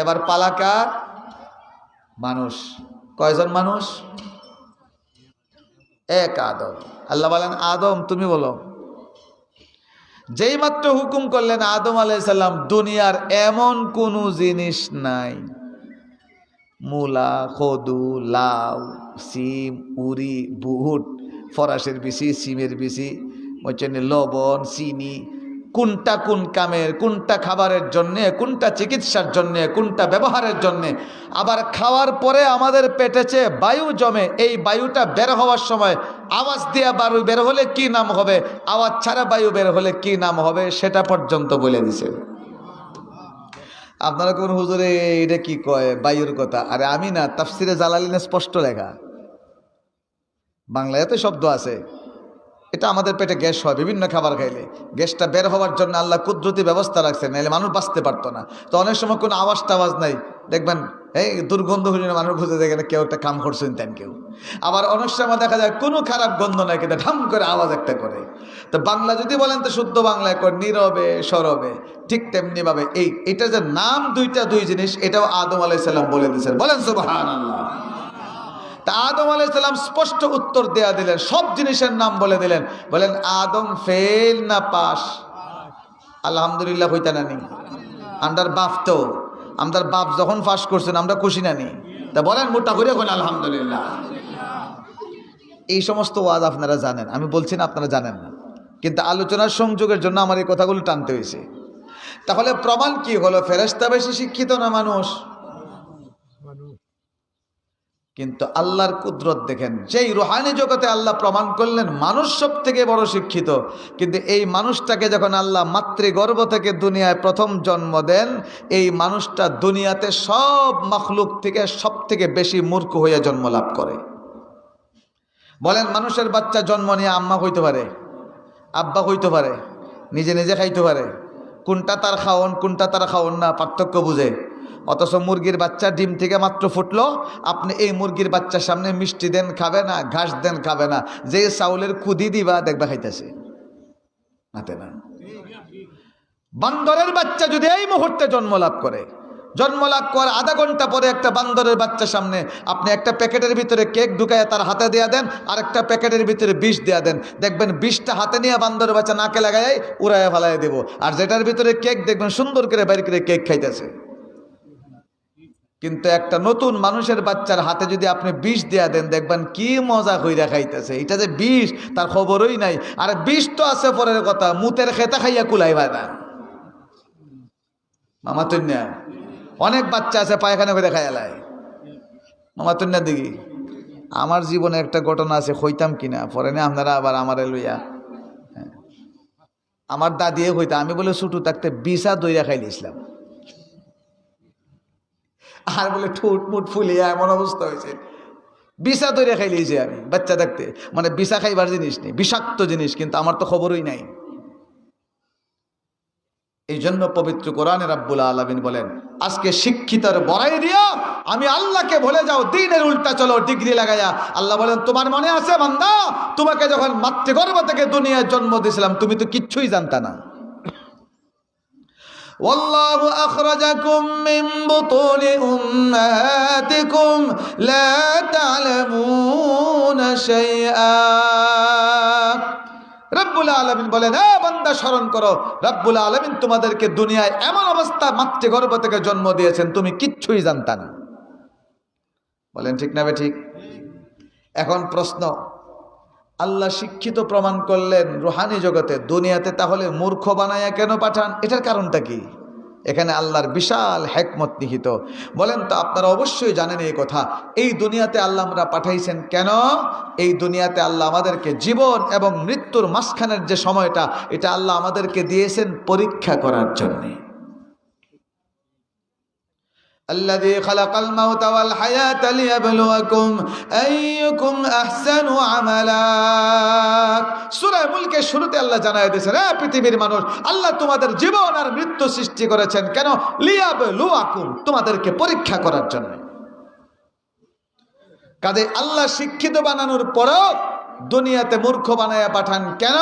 এবার পালাকার মানুষ কয়জন মানুষ? এক আদম। আল্লাহ বলেন আদম তুমি বলো। যেই মাত্র হুকুম করলেন আদম আলাইহিস সালাম, দুনিয়ার এমন কোনো জিনিস নাই, মূলা, কদু, লাউ, সিম, উরি, বুট, ফরাসের বিচি, সিমের বিচি, লবণ, চিনি, কোনটা কোন কামের, কোনটা খাবারের জন্যে, কোনটা চিকিৎসার জন্যে, কোনটা ব্যবহারের জন্যে। আবার খাওয়ার পরে আমাদের পেটেছে বায়ু জমে, এই বায়ুটা বের হওয়ার সময় আওয়াজ দিয়া বায়ু বের হলে কি নাম হবে, আওয়াজ ছাড়া বায়ু বের হলে কি নাম হবে, সেটা পর্যন্ত বলে দিছে। আপনারা কোন হুজুরে এটা কি কয় বায়ুর কথা? আরে আমি না, তাফসিরে জালালিনে স্পষ্ট লেখা, বাংলায় তো শব্দ আছে। এটা আমাদের পেটে গ্যাস হয় বিভিন্ন খাবার খাইলে, গ্যাসটা বের হওয়ার জন্য আল্লাহ কুদরতি ব্যবস্থা রাখছে, নাহলে মানুষ বাঁচতে পারতো না। তো অনেক সময় কোনো আওয়াজ টাওয়াজ নাই, দেখবেন এই দুর্গন্ধ হলে মানুষ বুঝে দেখেন কেউ একটা কাম করছেন তেন কেউ। আবার অনেক সময় দেখা যায় কোনো খারাপ গন্ধ নাই, কিন্তু ঢাম করে আওয়াজ একটা করে। তো বাংলা যদি বলেন তো শুদ্ধ বাংলায় কর নীরবে সরবে, ঠিক তেমনি ভাবে এটা যে নাম দুই জিনিস, এটাও আদম আলাইহিস সালাম বলে দিয়েছেন। বলেন সুবহানাল্লাহ। তা আদম আলাইহিস সালাম স্পষ্ট উত্তর দেয়া দিলেন, সব জিনিসের নাম বলে দিলেন। বলেন আদম ফেল না পাস? আলহামদুলিল্লাহ হইতা নানি আমরার বাপ, তো আমরার বাপ যখন পাস করছেন আমরা খুশি নানি? তা বলেন মোটা করে বলেন আলহামদুলিল্লাহ। এই সমস্ত ওয়াজ আপনারা জানেন, আমি বলছি না আপনারা জানেন না, কিন্তু আলোচনার সংযোগের জন্য আমার এই কথাগুলো টানতে হয়েছে। তাহলে প্রমাণ কি হলো? ফেরেশতা বেশি শিক্ষিত না মানুষ? কিন্তু আল্লাহর কুদরত দেখেন, যেই রুহানি জগতে আল্লাহ প্রমাণ করলেন মানুষ সব থেকে বড় শিক্ষিত, কিন্তু এই মানুষটাকে যখন আল্লাহ মাতৃগর্ভ থেকে দুনিয়ায় প্রথম জন্ম দেন, এই মানুষটা দুনিয়াতে সব মাখলুক থেকে সব থেকে বেশি মূর্খ হয়ে জন্ম লাভ করে। বলেন মানুষের বাচ্চা জন্ম নিয়ে আম্মা হইতে পারে, আব্বা হইতে পারে, নিজে নিজে খাইতে পারে, কোনটা তার খাওন কোনটা তার খাওন না পার্থক্য বুঝে। অথচ মুরগির বাচ্চা ডিম থেকে মাত্র ফুটলো, আপনি এই মুরগির বাচ্চার সামনে মিষ্টি দেন খাবে না, ঘাস দেন খাবে না, যে চাউলের কুদি দিবা দেখবা খাইতেছে নাতে না। বান্দরের বাচ্চা যদি এই মুহূর্তে জন্ম লাভ করে, জন্ম লাভ করার আধা ঘন্টা পরে একটা বান্দরের বাচ্চার সামনে আপনি একটা প্যাকেটের ভিতরে কেক ঢুকায় তার হাতে দেয়া দেন, আর একটা প্যাকেটের ভিতরে বিষ দেয়া দেন, দেখবেন বিষটা হাতে নিয়ে বান্দরের বাচ্চা নাকে লাগাই উড়াইয়া ফেলাই দেব, আর যেটার ভিতরে কেক দেখবেন সুন্দর করে বাইরে করে কেক খাইতেছে। কিন্তু একটা নতুন মানুষের বাচ্চার হাতে যদি আপনি বিষ দেয়া দেন, দেখবেন কি মজা কইরা খাইতেছে, এটা যে বিষ তার খবরই নাই। আর বিষ তো আছে পরের কথা, মুতের খেতা খাইয়া কুলাইবা না মামা তুন্যা। অনেক বাচ্চা আছে পায়খানা করে খাইয়ালায় মামা তুন্যা দিঘি। আমার জীবনে একটা ঘটনা আছে, হইতাম কিনা পরে না আপনারা আবার আমারে লইয়া। আমার দাদিয়ে হইতাম, আমি বলে ছুটু থাকতে বিষা দইরা খাইলিছিলাম, আর বলে ঠুট মুট ফুলিয়া এমন অবস্থা হয়েছে, বিষা দইরা খাইলিয়েছি আমি বাচ্চা থাকতে। মানে বিষা খাইবার জিনিস নেই, বিষাক্ত জিনিস, কিন্তু আমার তো খবরই নাই। এই জন্য পবিত্র কোরআনে রাব্বুল আলামিন বলেন, আজকে শিক্ষিতার বড়াই দিয়া আমি আল্লাহকে ভুলে যাও, দিনের উল্টা চলো ডিগ্রি লাগাইয়া। আল্লাহ বলেন তোমার মনে আছে বান্দা, তোমাকে যখন মাতৃগর্ভ থেকে দুনিয়ায় জন্ম দিয়েছিলাম তুমি তো কিচ্ছুই জানতা না। ওয়াল্লাহু আখরাজাকুম মিন বুতুনি উম্মাহাতিকুম লা তা'লামুনা শাইআ। রব্বুল আলামিন বলেন, এ বান্দা স্মরণ করো, রব্বুল আলামিন তোমাদেরকে দুনিয়ায় এমন অবস্থা মাতৃগর্ভ থেকে জন্ম দিয়েছেন তুমি কিচ্ছুই জানতা না। বলেন ঠিক না বে ঠিক? এখন প্রশ্ন, আল্লাহ শিক্ষিত প্রমাণ করলেন রুহানি জগতে, দুনিয়াতে তাহলে মূর্খ বানায়া কেন পাঠান? এটার কারণটা কি? এখানে আল্লাহর বিশাল হিকমত নিহিত। বলেন তো আপনারা অবশ্যই জানেন এই কথা, এই দুনিয়াতে আল্লাহ আমরা পাঠাইছেন কেন? এই দুনিয়াতে আল্লাহ আমাদেরকে জীবন এবং মৃত্যুর মাঝখানের যে সময়টা, এটা আল্লাহ আমাদেরকে দিয়েছেন পরীক্ষা করার জন্যে। الذي خلق الموت والحياة ليبلوكم أيكم أحسن عملا। সূরা মুলকের শুরুতে আল্লাহ জানায় দিয়েছেন, হে পৃথিবীর মানুষ, আল্লাহ তোমাদের জীবন আর মৃত্যু সৃষ্টি করেছেন কেন? লিয়াবলুয়াকুম, তোমাদেরকে পরীক্ষা করার জন্য। কাজে আল্লাহ শিক্ষিত বানানোর পরেও দুনিয়াতে মূর্খ বানায়া পাঠান কেন?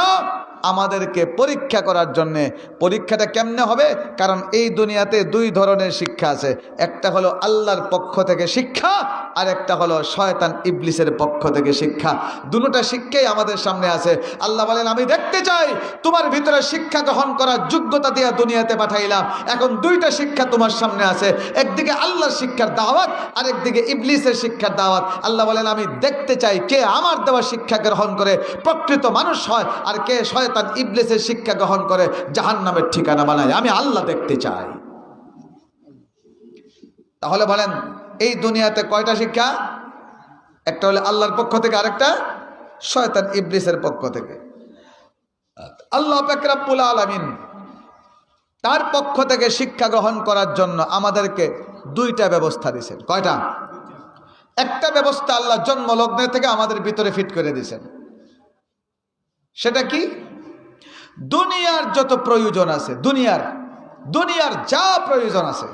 আমাদেরকে পরীক্ষা করার জন্যে। পরীক্ষাটা কেমনে হবে? কারণ এই দুনিয়াতে দুই ধরনের শিক্ষা আছে, একটা হলো আল্লাহর পক্ষ থেকে শিক্ষা, আর একটা হলো শয়তান ইবলিসের পক্ষ থেকে শিক্ষা। দুটোটা শিক্ষাই আমাদের সামনে আছে। আল্লাহ বলেন, আমি দেখতে চাই তোমার ভিতরে শিক্ষা গ্রহণ করার যোগ্যতা দিয়ে দুনিয়াতে পাঠাইলাম। এখন দুইটা শিক্ষা তোমার সামনে আছে, একদিকে আল্লাহর শিক্ষার দাওয়াত, আর একদিকে ইবলিসের শিক্ষার দাওয়াত। আল্লাহ বলেন, আমি দেখতে চাই কে আমার দেওয়া শিক্ষা গ্রহণ করে প্রকৃত মানুষ হয়, আর কে শয়তান ইবলিসের শিক্ষা গ্রহণ করে জাহান্নামের ঠিকানা বানায়। আমি আল্লাহ দেখতে চাই। তাহলে বলেন, এই দুনিয়াতে কয়টা শিক্ষা? একটা হলো আল্লাহর পক্ষ থেকে, আরেকটা শয়তান ইবলিসের পক্ষ থেকে। আল্লাহ পাক রব্বুল আলামিন তার পক্ষ থেকে শিক্ষা গ্রহণ করার জন্য আমাদেরকে দুইটা ব্যবস্থা দিয়েছেন। কয়টা? একটা ব্যবস্থা আল্লাহ জন্মলগ্নে থেকে আমাদের ভিতরে ফিট করে দিয়েছেন। সেটা কি? দুনিয়ার যত প্রয়োজন আছে, দুনিয়ার যা প্রয়োজন আছে,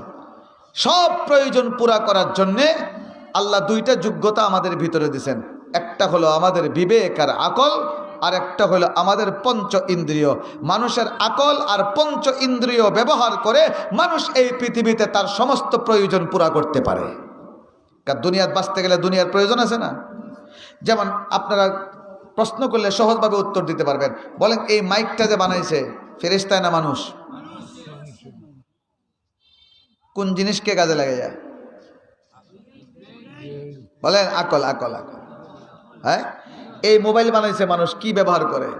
সব প্রয়োজন পুরা করার জন্যে আল্লাহ দুইটা যোগ্যতা আমাদের ভিতরে দিয়েছেন। একটা হলো আমাদের বিবেক আর আকল, আর একটা হলো আমাদের পঞ্চ ইন্দ্রিয়। মানুষের আকল আর পঞ্চ ইন্দ্রিয় ব্যবহার করে মানুষ এই পৃথিবীতে তার সমস্ত প্রয়োজন পুরা করতে পারে। কারণ দুনিয়ার বাঁচতে গেলে দুনিয়ার প্রয়োজন আছে না? যেমন আপনারা প্রশ্ন করলে সহজভাবে উত্তর দিতে পারবেন। বলেন, এই মাইকটা যে বানাইছে ফেরেশতা না মানুষ? কোন জিনিসকে কাজে লাগে যায়? বলেন, আকল। হ্যাঁ, এই মোবাইল বানাইছে মানুষ, কি ব্যবহার করে?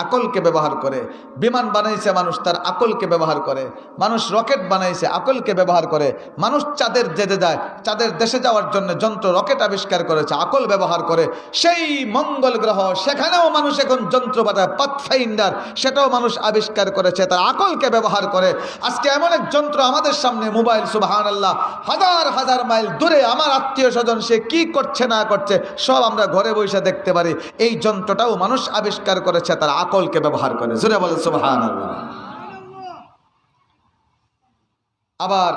আকলকে ব্যবহার করে। বিমান বানাইছে মানুষ, তার আকলকে ব্যবহার করে। মানুষ রকেট বানাইছে, আকলকে ব্যবহার করে। মানুষ চাঁদের যেতে যায়, চাঁদের দেশে যাওয়ার জন্য যন্ত্র রকেট আবিষ্কার করেছে, আকল ব্যবহার করে। সেই মঙ্গল গ্রহ, সেখানেও মানুষ এখন যন্ত্র বানায়, পাথফাইন্ডার, সেটাও মানুষ আবিষ্কার করেছে, তার আকলকে ব্যবহার করে। আজকে এমন এক যন্ত্র আমাদের সামনে, মোবাইল, সুবহানাল্লাহ, হাজার হাজার মাইল দূরে আমার আত্মীয় স্বজন সে কি করছে না করছে সব আমরা ঘরে বসে দেখতে পারি। এই যন্ত্রটাও মানুষ আবিষ্কার করেছে, তার আকলকে ব্যবহার করে। জোরে বলে সুবহানাল্লাহ। আবার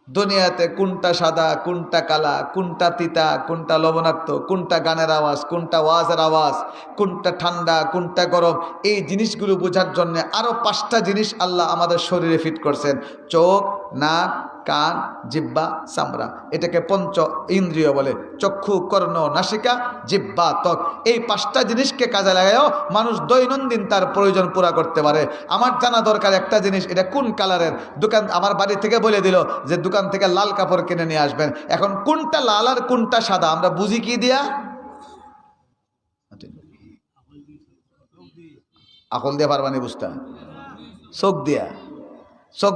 দুনিয়াতে কোনটা সাদা, কোনটা কালা, কোনটা তিতা, কোনটা লবণাক্ত, কোনটা গানের আওয়াজ, কোনটা ওয়াজের আওয়াজ, কোনটা ঠান্ডা, কোনটা গরম, এই জিনিসগুলো বোঝার জন্য আরো 5টা জিনিস আল্লাহ আমাদের শরীরে ফিট করছেন। চোখ, নাক, কান, জিহ্বা, চামড়া। এটাকে পঞ্চ ইন্দ্রিয় বলে। চক্ষু, কর্ণ, নাসিকা, জিহ্বা, ত্বক। এই 5টা জিনিসকে কাজে লাগায়ও মানুষ দৈনন্দিন তার প্রয়োজন পুরা করতে পারে। আমার জানা দরকার একটা জিনিস, এটা কোন কালারের দোকান। আমার বাড়ি থেকে বলে দিল যে দোকান থেকে লাল কাপড় কিনে নিয়ে আসবেন। এখন কোনটা লাল আর কোনটা সাদা আমরা বুঝি কি দিয়া? আকল দিয়ে পারবানি বুঝতে? চোখ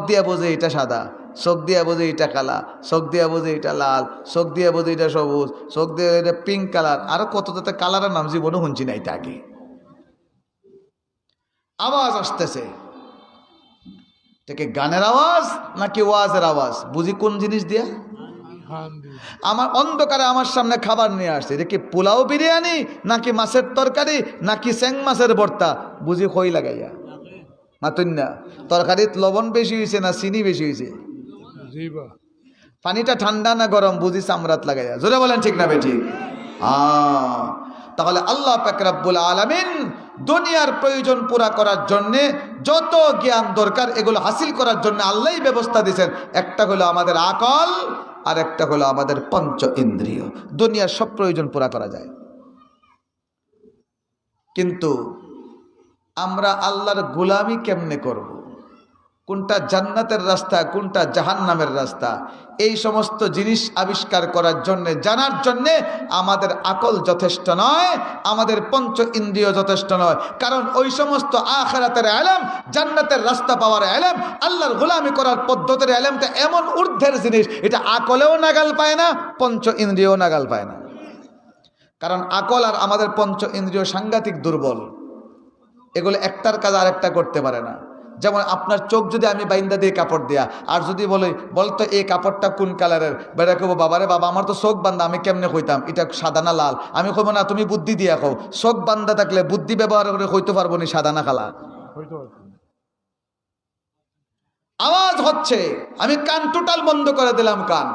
দিয়া বোঝে এটা সাদা, চোখ দিয়া বোঝে এটা কালা, চোখ দিয়া বোঝে এটা লাল, চোখ দিয়া বোঝে এটা সবুজ, চোখ দিয়ে এটা পিঙ্ক কালার, আরো কত কত কালারের নাম জীবনে শুনছি না। এটা আগে আওয়াজ আসতেছে, এটাকে গানের আওয়াজ নাকি ওয়াজের আওয়াজ বুঝি কোন জিনিস দিয়া? আমার অন্ধকারে আমার সামনে খাবার নিয়ে আসছে, এটা কি পোলাও বিরিয়ানি নাকি মাছের তরকারি নাকি স্যাং মাছের ভর্তা বুঝি খই লাগাইয়া? মাতুন না, তরকারিত লবণ বেশি হয়েছে না চিনি বেশি হয়েছে? পানিটা ঠান্ডা না গরম বুঝি চামড়াত লাগাইয়া? জোরে বলেন ঠিক না বেঠিক? তাহলে আল্লাহ পাক রব্বুল আলামিন দুনিয়ার প্রয়োজন পুরা করার জন্য যত জ্ঞান দরকার এগুলো হাসিল করার জন্য আল্লাহই ব্যবস্থা দিয়েছেন। একটা হলো আমাদের আকল, আর একটা হলো আমাদের পঞ্চ ইন্দ্রিয়। দুনিয়ার সব প্রয়োজন পুরা করা যায়, কিন্তু আমরা আল্লাহর গোলামি কেমনে করব? কোনটা জান্নাতের রাস্তা, কোনটা জাহান্নামের রাস্তা, এই সমস্ত জিনিস আবিষ্কার করার জন্যে, জানার জন্যে আমাদের আকল যথেষ্ট নয়, আমাদের পঞ্চ ইন্দ্রিয় যথেষ্ট নয়। কারণ ওই সমস্ত আখিরাতের ইলম, জান্নাতের রাস্তা পাওয়ার ইলম, আল্লাহর গোলামি করার পদ্ধতির ইলমটা এমন ঊর্ধ্বের জিনিস, এটা আকলেও নাগাল পায় না, পঞ্চ ইন্দ্রিয়ও নাগাল পায় না। কারণ আকল আর আমাদের পঞ্চ ইন্দ্রিয় সাংঘাতিক দুর্বল, এগুলো একটার কাজ আরেকটা করতে পারে না। যেমন আপনার চোখ যদি আমি বাইন্দা দিয়ে কাপড় দেয়া, আর যদি বলতো এই কাপড়টা কোন কালারের, বেড়া কব বাবারে বাবা আমার তো চোখ বান্ধা, আমি কেমনে কইতাম এটা সাদা না লাল? আমি কব না, তুমি বুদ্ধি দিয়া কও। চোখ বান্ধা থাকলে বুদ্ধি ব্যবহার করে কইতে পারবো নি সাদা না কালা। আওয়াজ হচ্ছে, আমি কান টোটাল বন্ধ করে দিলাম কান।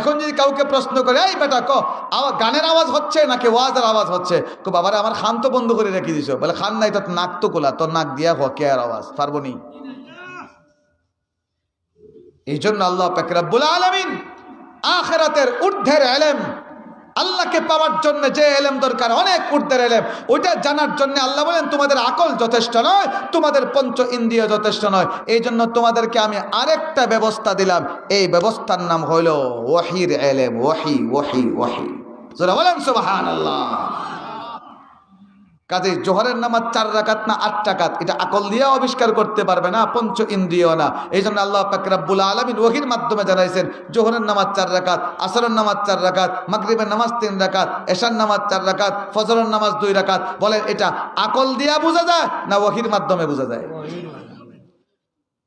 এখন যদি কাউকে প্রশ্ন করে, এই বেটা গানের আওয়াজ হচ্ছে নাকি ওয়াজের আওয়াজ হচ্ছে, বাবারে আমার খান তো বন্ধ করে রেখে দিছো। বলে খান নাই, তোর নাক তো কোলা, তোর নাক দিয়া কে আর আওয়াজ পারবো নি। এই জন্য আল্লাহ পাক রব্বুল আলামিন আখিরাতের ঊর্ধ্বের ইলম, আল্লাহকে পাওয়ার জন্য যে ইলম দরকার, অনেক ঊর্ধ্বের ইলম, ওইটা জানার জন্য আল্লাহ বলেন তোমাদের আকল যথেষ্ট নয়, তোমাদের পঞ্চ ইন্দ্রিয় যথেষ্ট নয়। এই জন্য তোমাদেরকে আমি আরেকটা ব্যবস্থা দিলাম, এই ব্যবস্থার নাম হইল ওয়াহির ইলম। ওয়াহি ওয়াহি ওয়াহি, যারা বলেন সুবহানাল্লাহ। কাজে জোহরের নামাজ 4 রাকাত না 8 রাকাত, এটা আকল দিয়ে আবিষ্কার করতে পারবে না, পঞ্চ ইন্দ্রিয় না। এই জন্য আল্লাহ পাক রব্বুল আলামিন ওহীর মাধ্যমে জানাইছেন জোহরের নামাজ 4 রাকাত, আসরের নামাজ 4 রাকাত, মাগরিবের নামাজ 3 রাকাত, এশার নামাজ 4 রাকাত, ফজরের নামাজ 2 রাকাত। বলেন এটা আকল দিয়ে বোঝা যায় না ওহীর মাধ্যমে বোঝা যায়?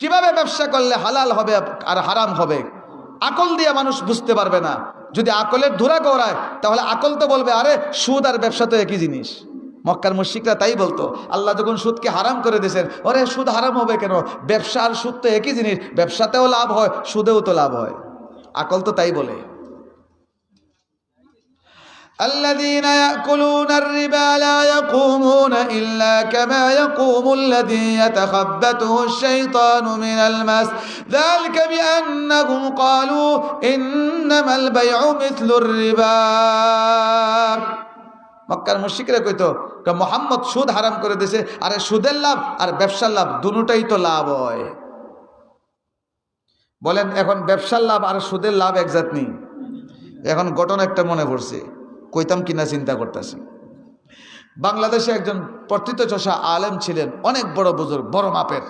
কিভাবে ব্যবসা করলে হালাল হবে আর হারাম হবে, আকল দিয়ে মানুষ বুঝতে পারবে না। যদি আকলের ধুরা গড়ায় তাহলে আকল তো বলবে আরে সুদ আর ব্যবসা তো একই জিনিস। মক্কার মুশরিকরা তাই বলতো, আল্লাহ যখন সুদকে হারাম করে দিয়েছেন, ওরে সুদ হারাম হবে কেন, ব্যবসা আর সুদ তো একই জিনিস, ব্যবসাতেও লাভ হয় সুদেও তো লাভ হয়। আকল তো তাই বলে। الذين يأكلون الربا لا يقومون إلا كما يقوم الذي يتخبطه الشيطان من المس ذلك بأنهم قالوا إنما البيع مثل الربا। মক্কার মুশরিকরা কইতো মুহাম্মদ সুদ হারাম করে দিয়েছে, আরে সুদের লাভ আর ব্যবসার লাভ দুটোই তো লাভ হয়। বলেন এখন ব্যবসার লাভ আর সুদের লাভ একজাত নেই। এখন ঘটনা একটা মনে পড়ছে, কইতাম কিনা চিন্তা করতেছি। বাংলাদেশে একজন প্রথিতযশা আলেম ছিলেন, অনেক বড় বুজুর্গ, বড় মাপের,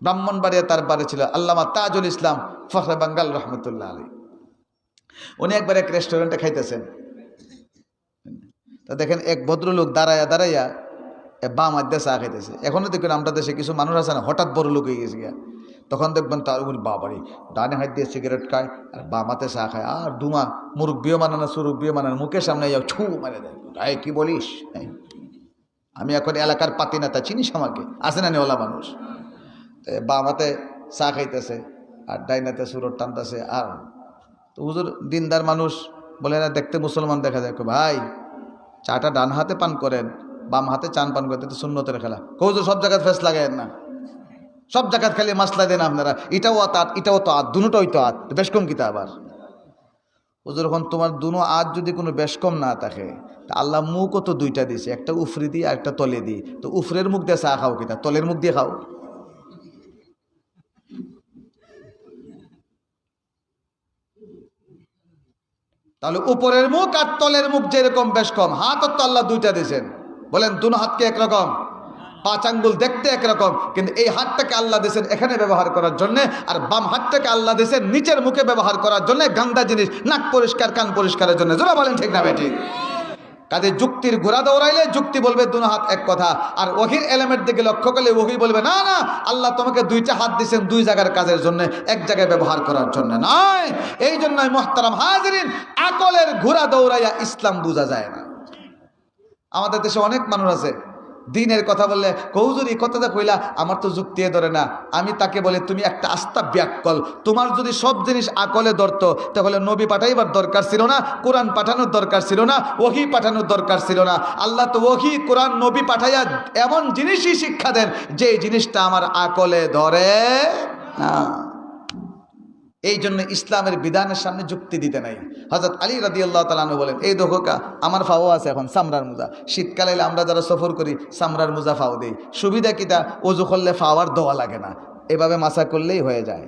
ব্রাহ্মণবাড়িয়া তার বাড়ি ছিল, আল্লামা তাজুল ইসলাম ফখরে বাঙ্গাল রহমতুল্লাহ আলী। উনি একবার এক রেস্টুরেন্টে খাইতেছেন, তা দেখেন এক ভদ্রলোক দাঁড়াইয়া বাম হাত দিয়ে চা খাইতেছে। এখনো দেখবেন আমরা দেশে কিছু মানুষ আছে না, হঠাৎ বড় লোক হয়ে গেছে গিয়া, তখন দেখবেন তার বাবারি ডানে হাত দিয়ে সিগারেট খায় আর বাম হাতে চা খায়, আর ধুমা মুরব্বিও মানানো সুরব্বিও মানানো, মুখের সামনে যাও ছু মারে দেয়, আয় কি বলিস, আমি এখন এলাকার পাতি নেতা, চিনিস আমাকে, আসে না নেওয়ালা মানুষ। বাম হাতে চা খাইতেছে আর ডাইনাতে সুরট টানতেছে। আর তো হুজুর দিনদার মানুষ বলে না, দেখতে মুসলমান দেখা যায়, ভাই চাটা ডান হাতে পান করেন, বাম হাতে চান পান করতে তো সুন্নতের খেলা। হুজুর সব জায়গায় ফেস লাগায়েন না, সব জায়গায় খালি মাসলা দেন আপনারা, এটাও আত এটাও তো আত, দুটোই তো আত, বেশ কম কিতা আবার। হুজুর এখন তোমার দুনো আত যদি কোনো বেশ কম না থাকে, তা আল্লাহ মুখও তো দুইটা দিয়েছে, একটা উফরি দিয়ে আর একটা তলে দিয়ে, তো উফরের মুখ দিয়ে চা খাও কিতা, তলের মুখ দিয়ে খাও? তাহলে উপরের মুখ আর তলের মুখ যেরকম বেশ কম, হাতও তো আল্লাহ দুইটা দিয়েছেন। বলেন দুনো হাতকে একরকম, 5 আঙ্গুল দেখতে একরকম, কিন্তু এই হাতটাকে আল্লাহ দিয়েছেন এখানে ব্যবহার করার জন্য, আর বাম হাতটাকে আল্লাহ দিয়েছেন নিচের মুখে ব্যবহার করার জন্য, গান্দা জিনিস নাক পরিষ্কার কান পরিষ্কারের জন্য। যারা বলেন ঠিক না বেঠিক? কাজে যুক্তির ঘোড়া দৌড়াইলে যুক্তি বলবে দুনো হাত এক কথা, আর ওহির এলিমেন্ট দিকে লক্ষ্য করলে ওহি বলবে না না, আল্লাহ তোমাকে 2টা হাত দিয়েছেন 2 জায়গার কাজের জন্য, এক জায়গায় ব্যবহার করার জন্য নয়। এই জন্যই মুহতারাম হাজিরিন, আকলের ঘোড়া দৌড়াইয়া ইসলাম বোঝা যায় না। আমাদের দেশে অনেক মানুষ আছে দিনের কথা বললে, কৌজুরি কথাটা কইলা আমার তো যুক্তি ধরে না। আমি তাকে বলি তুমি একটা আস্থা ব্যাকল, তোমার যদি সব জিনিস আকলে ধরতো তাহলে নবী পাঠাইবার দরকার ছিল না, কোরআন পাঠানোর দরকার ছিল না, ওহি পাঠানোর দরকার ছিল না। আল্লাহ তো ওহি কোরআন নবী পাঠাইয়া এমন জিনিসই শিক্ষা দেন যে জিনিসটা আমার আকলে ধরে না। এই জন্য ইসলামের বিধানের সামনে যুক্তি দিতে নাই। হযরত আলী রাদিয়াল্লাহু তাআলা আনহু বলেন, এই দেখো আমার ফাও আছে এখন চামড়ার মোজা, শীতকালে আমরা যারা সফর করি চামড়ার মোজা ফাও দেই, সুবিধা কিটা, ওযু করলে ফাওয়ার দোয়া লাগে না, এভাবে মাসা করলেই হয়ে যায়।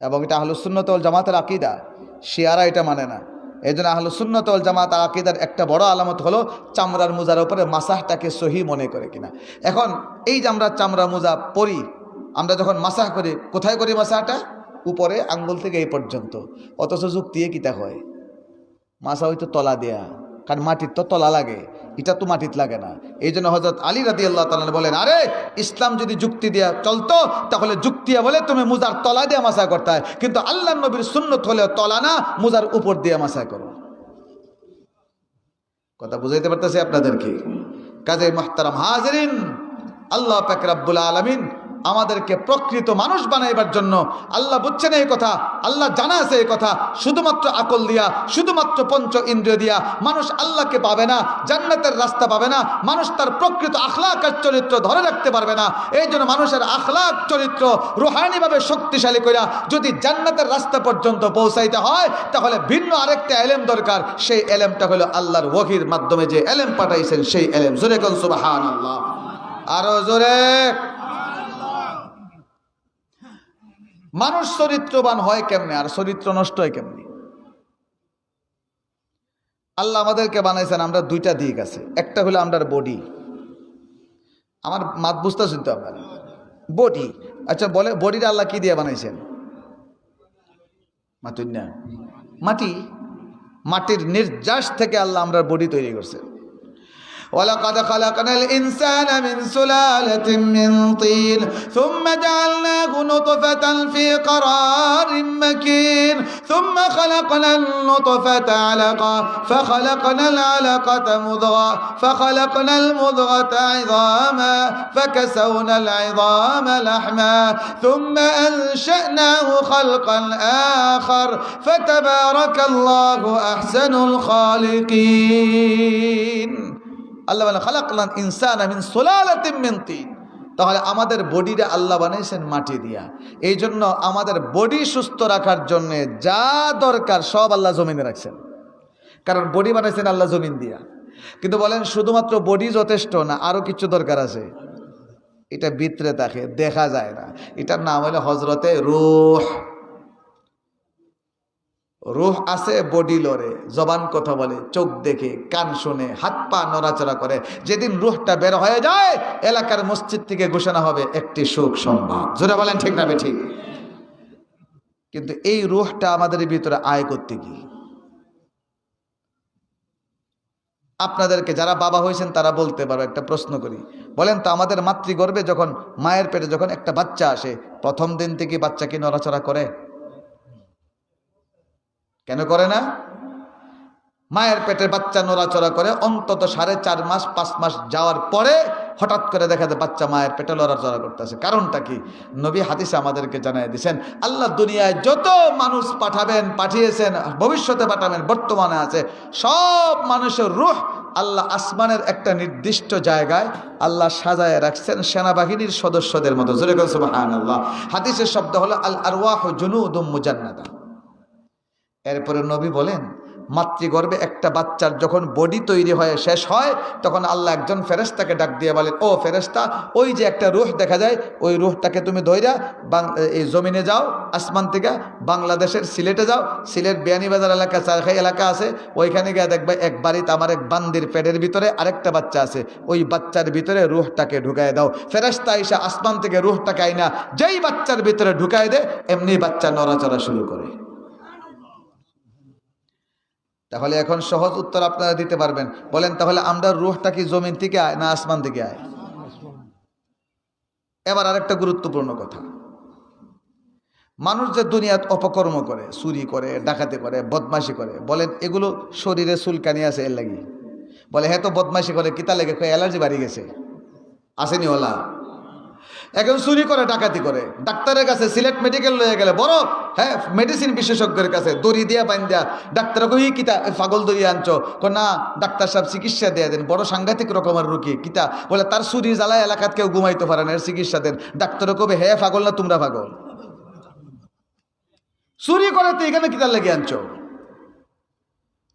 এবং এটা আহলুস সুন্নাত ওয়াল জামাতের আকীদা, শিয়ারা এটা মানে না। এই জন্য আহলুস সুন্নাত ওয়াল জামাত আকীদার একটা বড় আলামত হলো চামড়ার মোজার উপরে মাসাহটাকে সহি মনে করে কিনা। এখন এই যে আমরা চামড়া মোজা পরি, আমরা যখন মাসাহ করি, কোথায় করি মাসাহটা? উপরে আঙ্গুল থেকে এই পর্যন্ত। অথচ যুক্তি কিতা হয়, মাসা হয়তো তলা দেয়া, কারণ মাটির তো তলা লাগে, এটা তো মাটির লাগে না। এই জন্য হযরত আলী রাদিয়াল্লাহু তাআলা বলেন, আরে ইসলাম যদি যুক্তি দিয়া চলতো তাহলে যুক্তি বলে তুমি মুজার তলা দিয়ে মাসা করতে হয়, কিন্তু আল্লাহর নবীর সুন্নত হলে তলা না, মুজার উপর দিয়ে মাসা করো। কথা বুঝাইতে পারতেছি আপনাদেরকে? কাজে মুহতারাম হাজিরিন, আল্লাহ পাক রব্বুল আলামিন আমাদেরকে প্রকৃত মানুষ বানাইবার জন্য, আল্লাহ বুঝছেন এই কথা, আল্লাহ জানা আছে এই কথা, শুধুমাত্র আকল দিয়া, শুধুমাত্র পঞ্চ ইন্দ্রিয় দিয়া মানুষ আল্লাহকে পাবে না, জান্নাতের রাস্তা পাবে না, মানুষ তার প্রকৃত আখলাক আর চরিত্র ধরে রাখতে পারবে না। এই জন্য মানুষের আখলাক চরিত্র রুহানিভাবে শক্তিশালী কইরা যদি জান্নাতের রাস্তা পর্যন্ত পৌঁছাইতে হয়, তাহলে ভিন্ন আরেকটা এলেম দরকার। সেই এলেমটা হলো আল্লাহর ওহীর মাধ্যমে যে এলেম পাঠাইছেন সেই এলেম। জোরে কোন সুবহানাল্লাহ, আরো জোরে। মানুষ চরিত্রবান হয় কেমনে আর চরিত্র নষ্ট হয় কেমনে? আল্লাহ আমাদেরকে বানাইছেন, আমরা দুইটা দিক আছে। একটা হলো আমরার বডি, আমার মাত বুঝতেছেন তো আপনারা? বডি, আচ্ছা বলে বডিটা আল্লাহ কি দিয়ে বানাইছেন? মাতুন্না, মাটি, মাটির নির্যাস থেকে আল্লাহ আমরার বডি তৈরি করছেন। ولقد خلقنا الإنسان من سلالة من طين ثم جعلناه نطفة في قرار مكين ثم خلقنا النطفة علقة فخلقنا العلقة مضغة فخلقنا المضغة عظاما فكسونا العظام لحما ثم أنشأناه خلقا آخر فتبارك الله أحسن الخالقين। আল্লাহ বলেন খালাকনাল ইনসানা মিন সুলালাতিন মিন তিন। তাহলে আমাদের বডিটা আল্লাহ বানাইছেন মাটি দিয়া। এই জন্য আমাদের বডি সুস্থ রাখার জন্য যা দরকার সব আল্লাহ জমিনে রাখছেন, কারণ বডি বানাইছেন আল্লাহ জমিন দিয়া। কিন্তু বলেন শুধুমাত্র বডি যথেষ্ট না, আরো কিছু দরকার আছে। এটা ভিতরে থাকে, দেখা যায় না। এটার নাম হলো হযরতে রূহ। রূহ আছে, বডি লড়ে, জবান কথা বলে, চোখ দেখে, কান শুনে, হাত পা নড়াচড়া করে। যেদিন রূহটা বের হয়ে যায়, এলাকার মসজিদ থেকে ঘোষণা হবে একটি শোক সংবাদ। জোরে বলেন ঠিক না ঠিক? কিন্তু এই রূহটা আমাদের ভিতরে আয় করতে কি? আপনাদেরকে যারা বাবা হয়েছেন তারা বলতে পারবে। একটা প্রশ্ন করি, বলেন তো আমাদের মাতৃগর্ভে যখন মায়ের পেটে যখন একটা বাচ্চা আসে, প্রথম দিন থেকে বাচ্চা কি নড়াচড়া করে? কেন করে না? মায়ের পেটের বাচ্চা নড়াচড়া করে অন্তত 4.5 মাস 5 মাস যাওয়ার পরে হঠাৎ করে দেখা যায় বাচ্চা মায়ের পেটে নড়াচড়া করতেছে। কারণটা কি? নবী হাদিসে আমাদেরকে জানাই দিয়েছেন, আল্লাহ দুনিয়ায় যত মানুষ পাঠাবেন, পাঠিয়েছেন, ভবিষ্যতে পাঠাবেন, বর্তমানে আছে, সব মানুষের রূহ আল্লাহ আসমানের একটা নির্দিষ্ট জায়গায় আল্লাহ সাজায় রাখছেন সেনাবাহিনীর সদস্যদের মতো। জোরে বলেন সুবহানাল্লাহ। হাদিসের শব্দ হলো আল আরওয়াহু জুনুদুম মুজান্নাদা। এরপরে নবী বলেন, মাতৃগর্ভে একটা বাচ্চার যখন বডি তৈরি হয়ে শেষ হয়, তখন আল্লাহ একজন ফেরেশতাকে ডাক দিয়ে বলেন, ও ফেরেশতা, ওই যে একটা রূহ দেখা যায়, ওই রূহটাকে তুমি ধইরা এই জমিনে যাও, আসমান থেকে বাংলাদেশের সিলেটে যাও, সিলেট বিয়ানীবাজার এলাকা, চারখাই এলাকা আছে, ওইখানে গিয়ে দেখবে এক বাড়িতে আমার এক বান্দির পেটের ভিতরে আরেকটা বাচ্চা আছে, ওই বাচ্চার ভিতরে রূহটাকে ঢুকায় দাও। ফেরেশতা আইসা আসমান থেকে রূহটাকে আইনা যেই বাচ্চার ভিতরে ঢুকায় দেয়, এমনি বাচ্চা নড়াচড়া শুরু করে। তাহলে এখন সহজ উত্তর আপনারা দিতে পারবেন। বলেন তাহলে আমরা রূহটা কি জমিন থেকে আয় না আসমান থেকে আয়? এবার আরেকটা গুরুত্বপূর্ণ কথা, মানুষ যে দুনিয়াত অপকর্ম করে, চুরি করে, ডাকাতি করে, বদমাশি করে, বলেন এগুলো শরীরে চুলকানি আছে এর লাগি? বলে হ্যাঁ তো বদমাশি করে কিতা লেগে, অ্যালার্জি বাড়ি গেছে, আসেনি ওলা? এখন চুরি করে, ডাকাতি করে, ডাক্তারের কাছে সিলেট মেডিকেল লয়ে গেলে বড় মেডিসিন বিশেষজ্ঞের কাছে দড়ি দিয়া বাইন দেয়া, ডাক্তার কই কিতা পাগল দড়ি আনছো? না ডাক্তার সাহেব চিকিৎসা দিয়ে দেন, বড় সাংঘাতিক রকমের রুগী কিতা, বলে তার চুরি জ্বালায় এলাকাত কেউ ঘুমাইতে পারে না, এর চিকিৎসা দেন। ডাক্তার কবে হ্যাঁ পাগল না তোমরা পাগল? চুরি করে তো এখানে কিতার লেগে আনছো?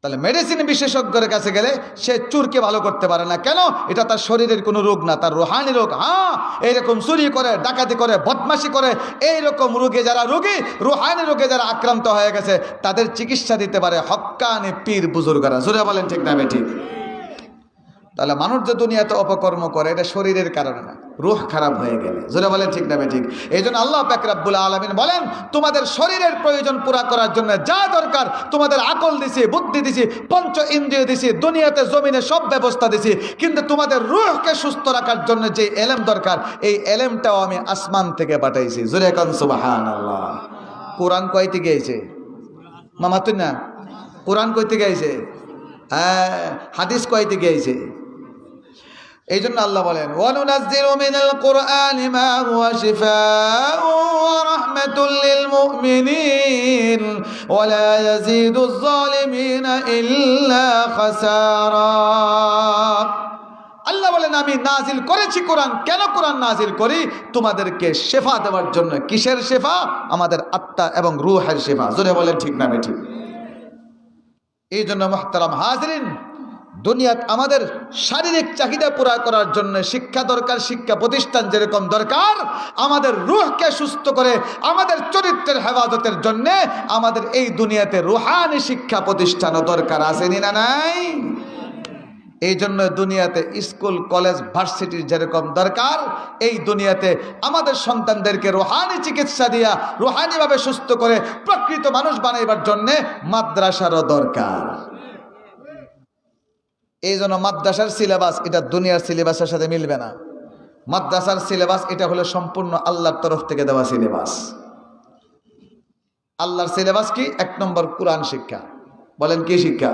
তাহলে মেডিসিন বিশেষজ্ঞের কাছে গেলে সে চুরকে ভালো করতে পারে না। কেন? এটা তার শরীরের কোনো রোগ না, তার রুহানি রোগ। হ্যাঁ, এইরকম চুরি করে, ডাকাতি করে, বদমাশি করে, এইরকম রোগে যারা রোগী, রুহানি রোগে যারা আক্রান্ত হয়ে গেছে, তাদের চিকিৎসা দিতে পারে হক্কানি পীর বুজুর্গরা। জোরে বলেন ঠিক না বেঠিক? তাহলে মানুষ যে দুনিয়াতে অপকর্ম করে এটা শরীরের কারণে না, রূহ খারাপ হয়ে গেলে। জোরে বলেন ঠিক না বেঠিক? এই জন্য আল্লাহ পাক রব্বুল আলামিন বলেন, তোমাদের শরীরের প্রয়োজন পুরা করার জন্য যা দরকার, তোমাদের আকল দিছি, বুদ্ধি দিছি, পঞ্চ ইন্দ্রিয় দিছি, দুনিয়াতে জমিনে সব ব্যবস্থা দিছি, কিন্তু তোমাদের রূহকে সুস্থ রাখার জন্য যে এলেম দরকার, এই এলেমটাও আমি আসমান থেকে পাঠাইছি। জোরে কান সুবহানাল্লাহ। কোরআন কয়তে গিয়েছে মামা? তুই না, কোরআন কইতে গিয়েছে? হ্যাঁ, হাদিস কয়তে গিয়েছে? এই জন্য আল্লাহ বলেন, ওয়ানুনাজ্জিলু মিনাল কুরআনি মা হুয়া শিফাa'un ওয়া রাহমাতুল লিল মুমিনিন ওয়া লা ইয়াজিদুজ জালিমিনা ইল্লা খাসারা। আল্লাহ বলেন, আমি নাজিল করেছি কোরআন। কেন কোরআন নাজিল করি? তোমাদেরকে শেফা দেওয়ার জন্য। কিসের শেফা? আমাদের আত্মা এবং রূহের শেফা। জোরে বলেন ঠিক না বেঠিক? এই জন্য মুহতারাম হাজরিন, দুনিয়াত আমাদের শারীরিক চাহিদা পুরা করার জন্য শিক্ষা দরকার, শিক্ষা প্রতিষ্ঠান যেরকম দরকার, আমাদের রূহকে সুস্থ করে আমাদের চরিত্রের হেফাজতের জন্য আমাদের এই দুনিয়াতে রুহানি শিক্ষা প্রতিষ্ঠানও দরকার। আসেনি না নাই? এই জন্য দুনিয়াতে স্কুল, কলেজ, ভার্সিটির যেরকম দরকার, এই দুনিয়াতে আমাদের সন্তানদেরকে রুহানি চিকিৎসা দিয়া রুহানিভাবে সুস্থ করে প্রকৃত মানুষ বানাইবার জন্য মাদ্রাসারও দরকার। এই জন্য মাদ্রাসার সিলেবাস এটা দুনিয়ার সিলেবাসের সাথে মিলবে না। মাদ্রাসার সিলেবাস এটা হলো সম্পূর্ণ আল্লাহর তরফ থেকে দেওয়া সিলেবাস। আল্লাহর সিলেবাস কি? 1 নম্বর কোরআন শিক্ষা। বলেন কি শিক্ষা?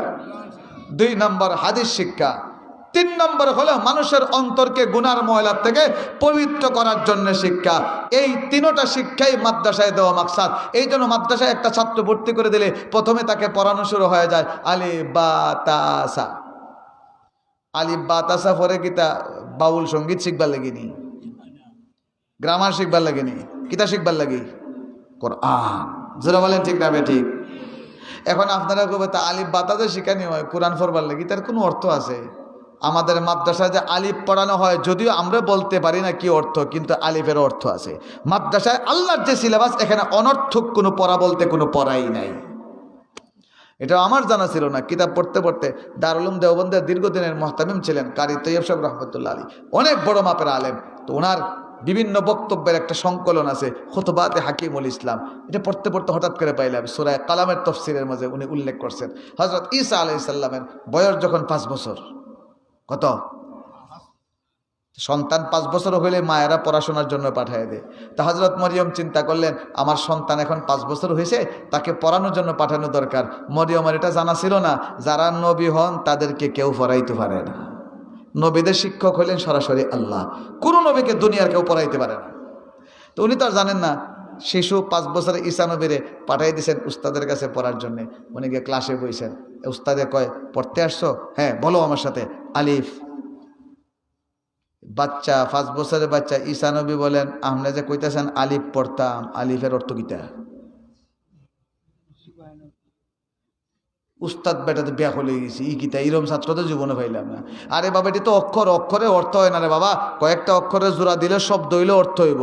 2 নম্বর হাদিস শিক্ষা। 3 নম্বর হলো মানুষের অন্তরকে গুনার ময়লা থেকে পবিত্র করার জন্য শিক্ষা। এই 3টা শিক্ষাই মাদ্রাসায় দেওয়া মাকসাদ। এই জন্য মাদ্রাসায় একটা ছাত্র ভর্তি করে দিলে প্রথমে তাকে পড়ানো শুরু হয়ে যায় আলিফ বা তা সা। আলিফ বা তা সা পরে কিতা বাউল সঙ্গীত শিখবার লাগেনি, গ্রামার শিখবার লাগেনি, কিতা শিখবার লাগে? কোরআন। যারা বলেন ঠিক না বেঠিক? এখন আপনারা কবে তা আলিফ বা তা যে শিখানি হয় কোরআন পড়বার লাগে, তার কোনো অর্থ আছে? আমাদের মাদ্রাসায় যে আলিফ পড়ানো হয়, যদিও আমরা বলতে পারি না কি অর্থ, কিন্তু আলিফের অর্থ আছে। মাদ্রাসায় আল্লাহর যে সিলেবাস, এখানে অনর্থক কোনো পড়া বলতে কোনো পড়াই নাই। এটা আমার জানা ছিল না। কিতাব পড়তে পড়তে দারুল উলুম দেওবন্দের দীর্ঘদিনের মুহতামিম ছিলেন কারি তৈয়ব সাহেব রহমতুল্লাহ আলী, অনেক বড় মাপের আলেম। তো ওনার বিভিন্ন বক্তব্যের একটা সংকলন আছে, খুতবাতে হাকিমুল ইসলাম। এটা পড়তে পড়তে হঠাৎ করে পাইলাম সূরা কালামের তফসিরের মাঝে উনি উল্লেখ করছেন হযরত ঈসা আলাইহিস সালামের বয়স যখন 5 বছর। কত? সন্তান 5 বছর হইলে মায়েরা পড়াশোনার জন্য পাঠিয়ে দেয়। তা হযরত মরিয়ম চিন্তা করলেন, আমার সন্তান এখন 5 বছর হয়েছে, তাকে পড়ানোর জন্য পাঠানো দরকার। মরিয়মের এটা জানা ছিল না, যারা নবী হন তাদেরকে কেউ পড়াইতে পারে না। নবীদের শিক্ষক হলেন সরাসরি আল্লাহ, কোনো নবীকে দুনিয়ার কেউ পড়াইতে পারে না। তো উনি তো আর জানেন না। শিশু 5 বছরের ঈসা নবীরে পাঠাই দিয়েছেন উস্তাদের কাছে পড়ার জন্যে। উনি গিয়ে ক্লাসে বইছেন, উস্তাদে কয়, পড়তে আসছো? হ্যাঁ, বলো আমার সাথে আলিফ। বাচ্চা 5 বছরের বাচ্চা ঈসা নবী বলেন, আপনি যে কইতেছেন আলিফ পড়তাম, আলিফের অর্থ কিটা? উস্তাদ বেটা তো ব্যাক হয়ে গেছি, ই কিতা এরম ছাত্র তো জীবনে পাইলাম না। আরে বাবা, এটি তো অক্ষর, অক্ষরে অর্থ হয় না রে বাবা, কয়েকটা অক্ষরে জোড়া দিলে শব্দ হইলে অর্থ হইব।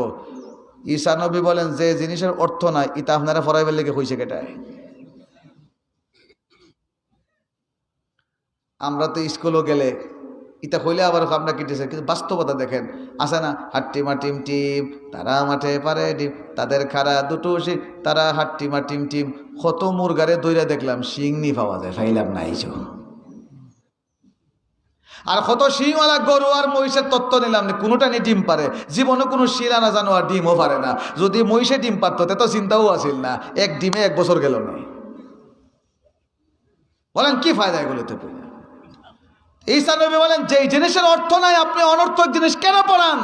ঈসা নবী বলেন, যে জিনিসের অর্থ নাই ইতা আপনারা ফরাইবার লেগে হয়েছে কেটায়? আমরা তো স্কুলও গেলে ইতা হইলে আবার আমরা কেটেছে, কিন্তু বাস্তবতা দেখেন আছে না? হাট্টিমা টিম টিম, তারা মাঠে পারে ডিম, তাদের খাড়া দুটো শিং, তারা হাট্টিমা টিম টিম। কত মুরগারে দইরা দেখলাম, শিংনি পাওয়া যায়, ফাইলাম না এইসব। আর কত শিংওয়ালা গরু আর মহিষের তত্ত্ব নিলাম, কোনোটা নিয়ে ডিম পারে। জীবনে কোনো শিলা না জানো আর ডিমও পারে না। যদি মহিষে ডিম পারত তে তো চিন্তাও আসিল না, এক ডিমে 1 বছর গেল না। বলেন কি ফায়দা এগুলোতে? ঈসা নবী বলেন, যেই জিনিসের অর্থ নাই আপনি অনর্থক জিনিস কেন পড়ান?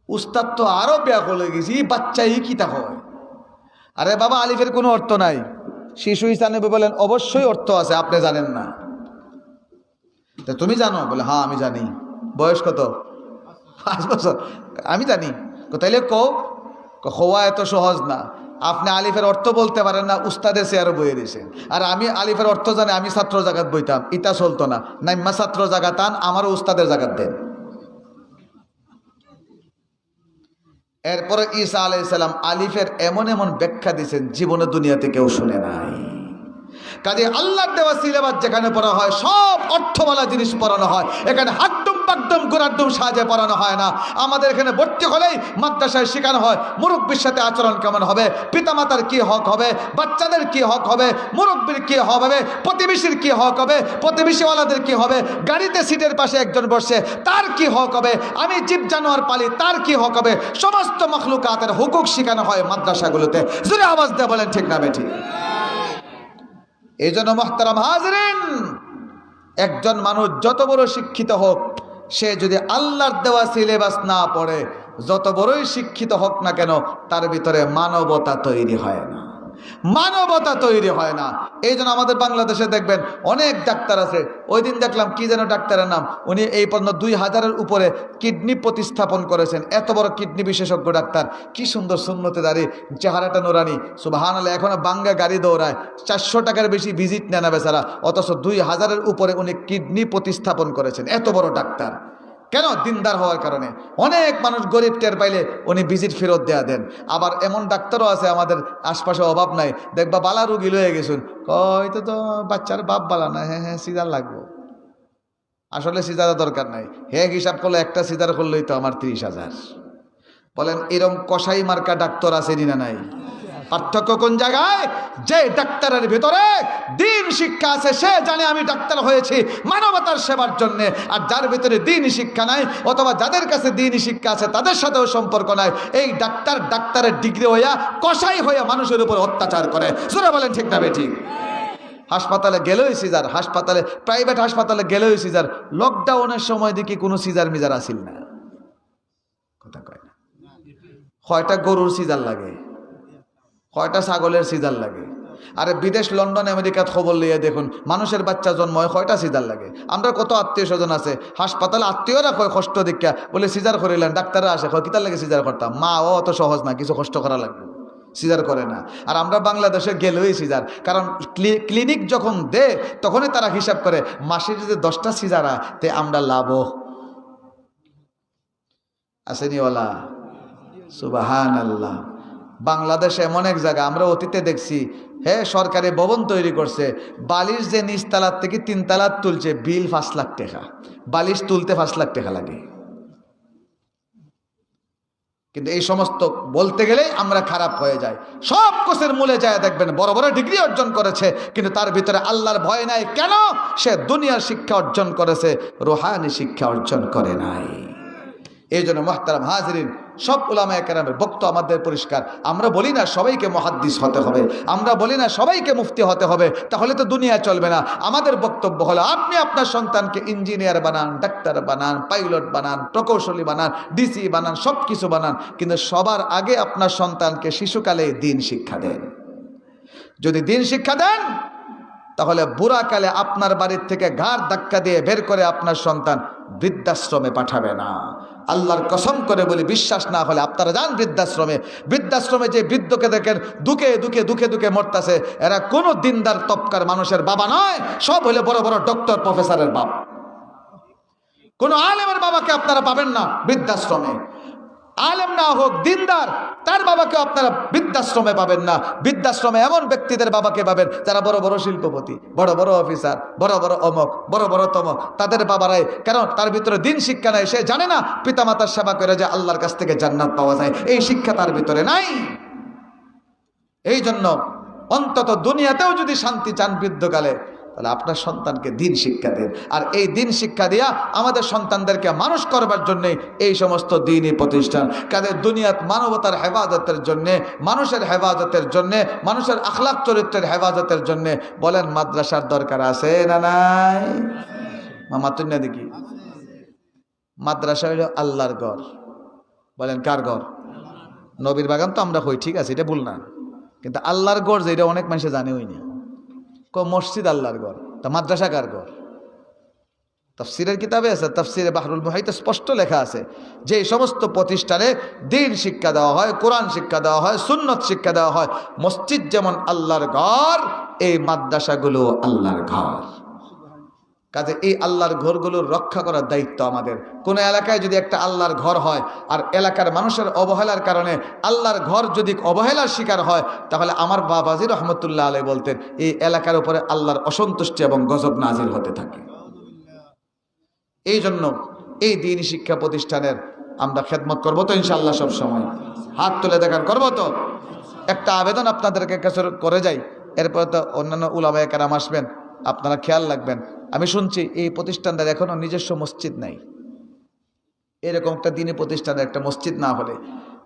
উস্তাদ তো আরো ব্যাকুল হয়ে গেছি, বাচ্চাই কি তা হয়? আরে বাবা, আলিফের কোনো অর্থ নাই। শিশু ঈসা নবী বলেন, অবশ্যই অর্থ আছে, আপনি জানেন না। তা তুমি জানো? বলে, হ্যাঁ আমি জানি। বয়স কত? 5 বছর। আমি জানি। তাইলে কও, হওয়া এত সহজ না। আপনি আলিফের অর্থ বলতে পারেন না, উস্তাদের চেয়ারও বইয়ে দিয়েছেন। আর আমি আলিফের অর্থ জানি, আমি ছাত্র জাগাত বইতাম, ইটা চলতো না। নাইম্মা ছাত্র জাগাতান, আমারও উস্তাদের জাগাত দেন। এরপরে ঈসা আলাইহিস সালাম আলিফের এমন এমন ব্যাখ্যা দিয়েছেন জীবনে দুনিয়াতে কেউ শুনে নাই। কাজে আল্লাহর দেওয়া সিলেবাস যেখানে পড়া হয় সব অর্থওয়ালা জিনিস পড়ানো হয়, এখানে হাড্ডুম পাকডুম গোড়াডুম সাজে পড়ানো হয় না। আমাদের এখানে ভর্তি হলেই মাদ্রাসায় শেখানো হয় মুরব্বির সাথে আচরণ কেমন হবে, পিতামাতার কি হক হবে, বাচ্চাদের কি হক হবে, মুরব্বির কি হক হবে, প্রতিবেশীর কি হক হবে, প্রতিবেশীওয়ালাদের কি হবে, গাড়িতে সিটের পাশে একজন বসে তার কি হক হবে, আমি জীব জানোয়ার পালি তার কি হক হবে, সমস্ত মখলুকাতের হুকুক শেখানো হয় মাদ্রাসাগুলোতে। জোরে আওয়াজ দিয়ে বলেন ঠিক না বেঠিক? এই জন্য মুহতারাম হাজরিন, একজন মানুষ যত বড় শিক্ষিত হোক, সে যদি আল্লাহর দেওয়া সিলেবাস না পড়ে, যত বড়ই শিক্ষিত হোক না কেন, তার ভিতরে মানবতা তৈরি হয় না, মানবতা তৈরি হয় না। এই জন্য আমাদের বাংলাদেশে দেখবেন অনেক ডাক্তার আছে। ওই দিন দেখলাম কি যেন ডাক্তারের নাম, উনি এই পর্যন্ত 2000-এর উপরে কিডনি প্রতিস্থাপন করেছেন। এত বড় কিডনি বিশেষজ্ঞ ডাক্তার, কি সুন্দর সুন্নতে দাঁড়িয়ে, চেহারাটা নুরানি, সুবহানাল্লাহ। এখন বাঙ্গা গাড়ি দৌড়ায়, 400 টাকার বেশি ভিজিট নেয় না বেচারা, অথচ 2000-এর উপরে উনি কিডনি প্রতিস্থাপন করেছেন। এত বড় ডাক্তার, কেন? দিনদার হওয়ার কারণে। অনেক মানুষ গরিব টের পাইলে উনি ভিজিট ফেরত দেয়া দেন। আবার এমন ডাক্তারও আছে আমাদের আশপাশে, অভাব নাই, দেখবা বালা রুগী লয়ে গেছুন, হয়তো তো বাচ্চার বাপ বালা না, হ্যাঁ হ্যাঁ সিজার লাগবো। আসলে সিজারের দরকার নাই, হ্যাঁ হিসাব করলে একটা সিজার করলেই তো আমার 30,000। বলেন এরকম কসাই মার্কা ডাক্তার আছে না নাই? পার্থক্য কোন জায়গায়? যে ডাক্তারের ভিতরে দিন শিক্ষা আছে, সে জানে আমি ডাক্তার হয়েছি মানবতার সেবার জন্য। আর যার ভিতরে দিন শিক্ষা নাই, অথবা যাদের কাছে দিন শিক্ষা আছে তাদের সাথেও সম্পর্ক নাই, এই ডাক্তারের ডিগ্রি হইয়া কসাই হইয়া মানুষের উপর অত্যাচার করে। জোরে বলেন ঠিক না বেঠিক? হাসপাতালে গেলেই সিজার, হাসপাতালে প্রাইভেট হাসপাতালে গেলেই সিজার। লকডাউনের সময় দেখি কোনো সিজার মিজার আসিল না, কথা কয় না। কয়টা গরুর সিজার লাগে, কয়টা ছাগলের সিজার লাগে। আরে বিদেশ, লন্ডন, আমেরিকাত খবর লিয়ে দেখুন, মানুষের বাচ্চা জন্ম হয় কয়টা সিজার লাগে। আমরা কত আত্মীয় স্বজন আছে হাসপাতালে, আত্মীয়রা কয় কষ্ট দীক্ষা বলে সিজার করিলেন, ডাক্তাররা আসে কয় কিতার লাগে সিজার করতাম। মা ও অত সহজ না, কিছু কষ্ট করা লাগবে, সিজার করে না। আর আমরা বাংলাদেশে গেলেই সিজার, কারণ ক্লিনিক যখন দে তখনই তারা হিসাব করে মাসে যদি 10টা সিজারা তে আমরা লাভ আসেনিওয়ালা। সুবহানাল্লাহ। বাংলাদেশে এমন এক জায়গা আমরা অতীতে দেখছি, হ্যাঁ সরকারি ভবন তৈরি করছে, বালিশ যে নিচতলার থেকে 3 তলার তুলছে, বিল 5 লাখ টাকা। বালিশ তুলতে 5 লাখ টাকা লাগে। কিন্তু এই সমস্ত বলতে গেলে আমরা খারাপ হয়ে যাই। সব কোষের মূলে যায় দেখবেন বড় বড় ডিগ্রি অর্জন করেছে, কিন্তু তার ভিতরে আল্লাহর ভয় নাই। কেন? সে দুনিয়ার শিক্ষা অর্জন করেছে, রুহানি শিক্ষা অর্জন করে নাই। এই জন্য মুহতারাম হাজরিন, সব উলামায়ে কেরামের বক্তব্য আমাদের পরিষ্কার। আমরা বলি না সবাইকে মুহাদ্দিস হতে হবে, আমরা বলি না সবাইকে মুফতি হতে হবে, তাহলে তো দুনিয়া চলবে না। আমাদের বক্তব্য হলো আপনি আপনার সন্তানকে ইঞ্জিনিয়ার বানান, ডাক্তার বানান, পাইলট বানান, প্রকৌশলী বানান, ডিসি বানান, সব কিছু বানান, কিন্তু সবার আগে আপনার সন্তানকে শিশুকালে দিন শিক্ষা দেন। যদি দিন শিক্ষা দেন, তাহলে বুড়াকালে আপনার বাড়ির থেকে ঘাড় ধাক্কা দিয়ে বের করে আপনার সন্তান বৃদ্ধাশ্রমে পাঠাবে না। আল্লাহর কসম করে বলি, বিশ্বাস না হলে আপনারা যান বৃদ্ধাশ্রমে। বৃদ্ধাশ্রমে যে বৃদ্ধকে দেখেন দুঃখে দুঃখে দুঃখে দুঃখে মরতেছে, এরা কোনো দিনদার তবকার মানুষের বাবা নয়, সব হলে বড় বড় ডক্টর প্রফেসরের বাপ। কোনো আলেমের বাবাকে আপনারা পাবেন না বৃদ্ধাশ্রমে। আলেম না হোক, দিনদার, তার বাবাকে আপনারা বৃদ্ধাশ্রমে পাবেন না। বৃদ্ধাশ্রমে এমন ব্যক্তিদের বাবাকে পাবেন যারা বড় বড় শিল্পপতি, বড় বড় অফিসার, বড় বড় অমক, বড় বড় তমক, তাদের বাবারাই। কারণ তার ভিতরে দিন শিক্ষা নাই, সে জানে না পিতামাতার সেবা করে যে আল্লাহর কাছ থেকে জান্নাত পাওয়া যায়, এই শিক্ষা তার ভিতরে নাই। এই জন্য অন্তত দুনিয়াতেও যদি শান্তি চান বৃদ্ধকালে, তাহলে আপনার সন্তানকে দিন শিক্ষা দেন। আর এই দিন শিক্ষা দিয়া আমাদের সন্তানদেরকে মানুষ করবার জন্যে এই সমস্ত দিনই প্রতিষ্ঠান। কাদের দুনিয়াত মানবতার হেফাজতের জন্যে, মানুষের হেফাজতের জন্যে, মানুষের আখলাক চরিত্রের হেফাজতের জন্যে বলেন মাদ্রাসার দরকার আছে না নাই? মাতুন্না দেখি, মাদ্রাসা হইল আল্লাহর ঘর। বলেন কার ঘর? নবীর বাগান তো আমরা হই, ঠিক আছে, এটা ভুল না, কিন্তু আল্লাহর ঘর যেটা অনেক মানুষে জানে হই না। মসজিদ আল্লাহর ঘর, তা মাদ্রাসা কার ঘর? তাফসিরের কিতাবে আছে, তাফসিরে বাহরুল মুহিতে স্পষ্ট লেখা আছে যে এই সমস্ত প্রতিষ্ঠানে দ্বীন শিক্ষা দেওয়া হয়, কোরআন শিক্ষা দেওয়া হয়, সুন্নত শিক্ষা দেওয়া হয়। মসজিদ যেমন আল্লাহর ঘর, এই মাদ্রাসাগুলো আল্লাহর ঘর। কাজে এই আল্লাহর ঘরগুলোর রক্ষা করার দায়িত্ব আমাদের। কোন এলাকায় যদি একটা আল্লাহর ঘর হয় আর এলাকার মানুষের অবহেলার কারণে আল্লাহর ঘর যদি অবহেলার শিকার হয়, তাহলে আমার বাবাজি রহমতুল্লাহ আলাইহি বলতেন এই এলাকার উপরে আল্লাহর অসন্তুষ্টি এবং গজব নাজিল হতে থাকে। এই জন্য এই দ্বীনি শিক্ষা প্রতিষ্ঠানের আমরা খেদমত করবো তো ইনশাআল্লাহ। সব সময় হাত তুলে দেখান, করবো তো। একটা আবেদন আপনাদেরকে কাছে করে যাই, এরপরে তো অন্যান্য উলামায়ে কেরাম আসবেন, আপনারা খেয়াল রাখবেন। আমি শুনছি এই প্রতিষ্ঠানটার এখনো নিজস্ব মসজিদ নাই। এরকম একটা দ্বীনি প্রতিষ্ঠানের একটা মসজিদ না হলে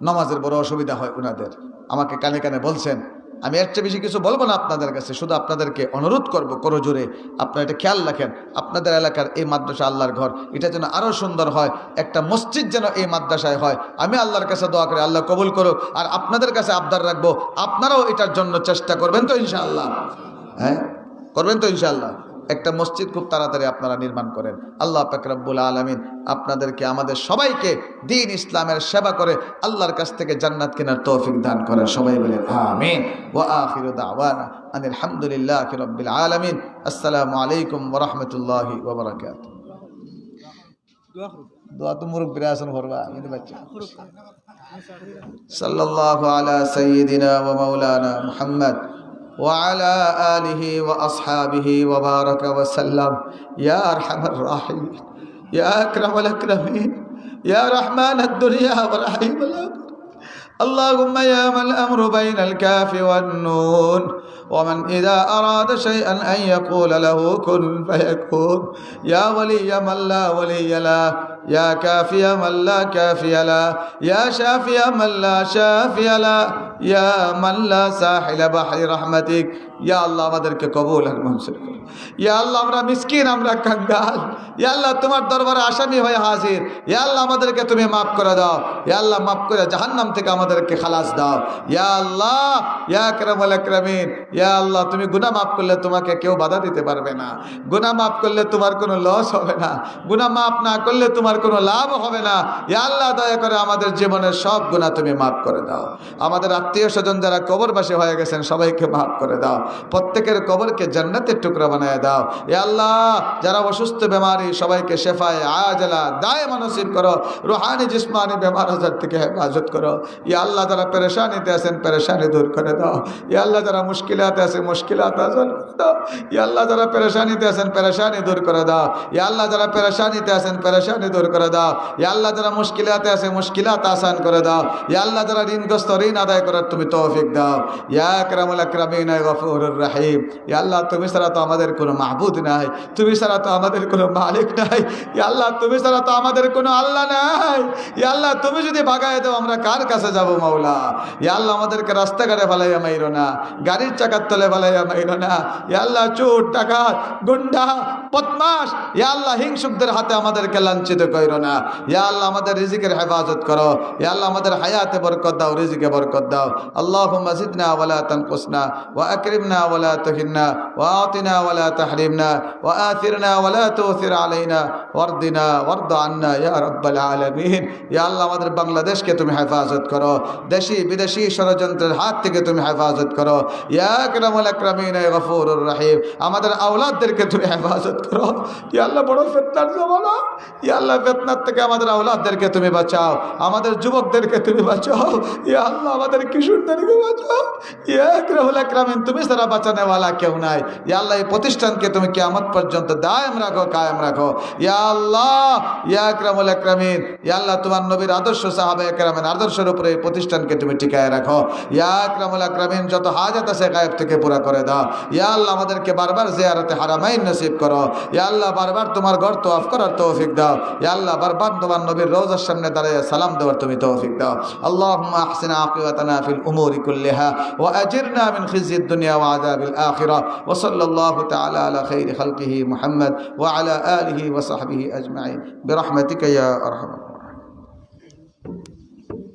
নামাজের বড় অসুবিধা হয় ওনাদের। আমাকে কানে কানে বলছেন। আমি এর চেয়ে বেশি কিছু বলবো না আপনাদের কাছে, শুধু আপনাদেরকে অনুরোধ করবো করো জোরে আপনারা এটা খেয়াল রাখেন, আপনাদের এলাকার এই মাদ্রাসা আল্লাহর ঘর, এটা যেন আরও সুন্দর হয়। একটা মসজিদ যেন এই মাদ্রাসায় হয়। আমি আল্লাহর কাছে দোয়া করি আল্লাহ কবুল করো। আর আপনাদের কাছে আবদার রাখবো, আপনারাও এটার জন্য চেষ্টা করবেন তো ইনশাআল্লাহ। হ্যাঁ, করবেন তো ইনশাআল্লাহ। একটা মসজিদ খুব তাড়াতাড়ি আপনারা নির্মাণ করেন। আল্লাহ পাক রব্বুল আলামিন আপনাদেরকে আমাদের সবাইকে দ্বীন ইসলামের সেবা করে আল্লাহর কাছ থেকে জান্নাত কেনার তৌফিক দান করেন। সবাই বলেন আমিন। ওয়া আখিরু দাওয়ানা আনিল হামদুলিল্লাহি রাব্বিল আলামিন। আসসালামু আলাইকুম ওয়া রাহমাতুল্লাহি ওয়া বারাকাতুহু। দোয়া তো মুরব্বিরা আছেন করবা, আমি তো বাচ্চা। সাল্লাল্লাহু আলা সাইয়্যিদিনা ওয়া মাওলানা মুহাম্মদ وعلى آله وأصحابه وبارك وسلم يا أرحم الراحمين يا أكرم الأكرمين يا رحمن الدنيا ورحيم الآخرة اللهم يا من الأمر بين الكاف والنون ومن إذا أراد شيئا أن يقول له كن فيكون يا ولي من لا ولي له يا كافي من لا كافي له يا شافي من لا شافي له يا من لا ساحل بحر رحمتك يا الله আমাদেরকে কবুল আর মঞ্জুর করো। ইয়া আল্লাহ আমরা মিসকিন, আমরা কাঙ্গাল। ইয়া আল্লাহ তোমার দরবারে আসামি হয়ে হাজির। ইয়া আল্লাহ আমাদেরকে তুমি মাফ করে দাও। ইয়া আল্লাহ মাফ করে জাহান্নাম থেকে আমাদেরকে খালাস দাও। ইয়া আল্লাহ ইয়া আকরামুল আকরামিন। ইয়া আল্লাহ তুমি গুনাহ মাফ করলে তোমাকে কেউ বাধা দিতে পারবে না। গুনাহ মাফ করলে তোমার কোনো লস হবে না। গুনাহ মাফ না করলে তোমার কোনো লাভ হবে না। ইয়া আল্লাহ দয়া করে আমাদের জীবনের সব গুনাহ তুমি মাফ করে দাও। আমাদের আত্মীয় স্বজন যারা কবরবাসী হয়ে গেছেন সবাইকে মাফ করে দাও। প্রত্যেকের কবরকে জান্নাতের টুকরা বানায় দাও। ইয়া আল্লাহ যারা অসুস্থ বেমারি সবাইকে শেফায়ে আজলা দায়েমা নসিব করো। রুহানি জিসমানি বেমার আজার থেকে হেফাজত করো। ইয়া আল্লাহ যারা পেরেশানিতে আছেন পেরেশানি দূর করে দাও। ইয়া আল্লাহ যারা মুশকিলাতে আছে মুশকিলাত আসান করে দাও। ইয়া আল্লাহ যারা পেরেশানিতে আছেন পেরেশানি দূর করে দাও। ইয়া আল্লাহ যারা পেরেশানিতে আছেন পেরেশানি দূর করে দাও। ইয়া আল্লাহ যারা মুশকিলাতে আছে মুশকিলাত আসান করে দাও। ইয়া আল্লাহ যারা ঋণগ্রস্ত ঋণ আদায় করার তুমি তৌফিক দাও। ইয়া আকরামুল আকরামিন গফুরুর রহিম। ইয়া আল্লাহ তুমি ছাড়া তো আমাদের কোনো মাহবুদ নাই, তুমি ছাড়া তো আমাদের কোনো মালিক নাই। ইয়া আল্লাহ তুমি ছাড়া তো আমাদের কোনো আল্লাহ নাই। ইয়া আল্লাহ তুমি যদি ভাগায় দাও আমরা কার কাছে যাব মাওলা? ইয়া আল্লাহ আমাদেরকে রাস্তাঘাটে ফালাইয়া মাইরো না, গাড়ির চাকার তলে ফালাইয়া মাইরো না। ইয়া আল্লাহ চোর ডাকাত গুন্ডা বদমাশ ইয়া আল্লাহ হিংসুকদের হাতে আমাদেরকে লাঞ্ছিত কইরো না। ইয়া আল্লাহ আমাদের রিজিকের হেফাজত করো। ইয়া আল্লাহ আমাদের হায়াতে বরকত দাও, রিজিকে বরকত দাও। আল্লাহুম্মা জিদনা ওয়ালা তানকুসনা ওয়া আকরিমনা ওয়ালা তুহিন্না ওয়া আতিনা ওয়ালা তাহরিমনা ওয়া আথিরনা ওয়ালা তুথির আলাইনা ওয়ারদিনা ওয়ারদ আন্না ইয়া রাব্বাল আলামিন। ইয়া আল্লাহ আমাদের বাংলাদেশকে তুমি হেফাজত করো, দেশি বিদেশি ষড়যন্ত্রের হাত থেকে তুমি হেফাজত করো। ইয়া আকরামুল আকরামিন ইয়া গফুরুর রহিম। আমাদের আওলাদদেরকে তুমি হেফাজত করো। ইয়া আল্লাহ বড় ফিতনার জামানা। ইয়া আল্লাহ ফিতনার থেকে আমাদের আওলাদদেরকে তুমি বাঁচাও, আমাদের যুবকদেরকে তুমি বাঁচাও। ইয়া আল্লাহ আমাদের কিশোরদেরকে বাঁচাও। ইয়া আকরামুল আকরামিন তুমি ছাড়া বাঁচানেওয়ালা কেউ নাই। ইয়া আল্লাহ এই প্রতিষ্ঠানকে তুমি কিয়ামত পর্যন্ত দায়েম রাখো, কায়েম রাখো। ইয়া আল্লাহ ইয়া আকরামুল আকরামিন। ইয়া আল্লাহ তোমার নবীর আদর্শ সাহাবায়ে কেরামের আদর্শের উপরে এই প্রতিষ্ঠানকে তুমি টিকায় রাখো। ইয়া আকরামুল আকরামিন যত হাজাত আছে গায়েব থেকে পুরা করে দাও। ইয়া আল্লাহ আমাদেরকে বারবার জিয়ারতে হারামাইন নসিব করো। ইয়া আল্লাহ বারবার তোমার ঘর তওয়াফ করার তৌফিক দাও। ইয়া আল্লাহ বারবার তোমার নবীর রওজার সামনে দাঁড়িয়ে সালাম দেওয়ার তুমি তৌফিক দাও। আল্লাহুম্মা আহসিন আকিবাতানা ফিল উমুরি কুল্লিহা ওয়া আজিরনা মিন খিজিদ দুনিয়া ওয়া আযাবিল আখিরাহ ওয়া সাল্লাল্লাহু তাআলা আলা খাইরি খালকিহি মুহাম্মদ ওয়া আলা আলিহি ওয়া সাহবিহি আজমাইন বিরহমাতিকা ইয়া আরহামার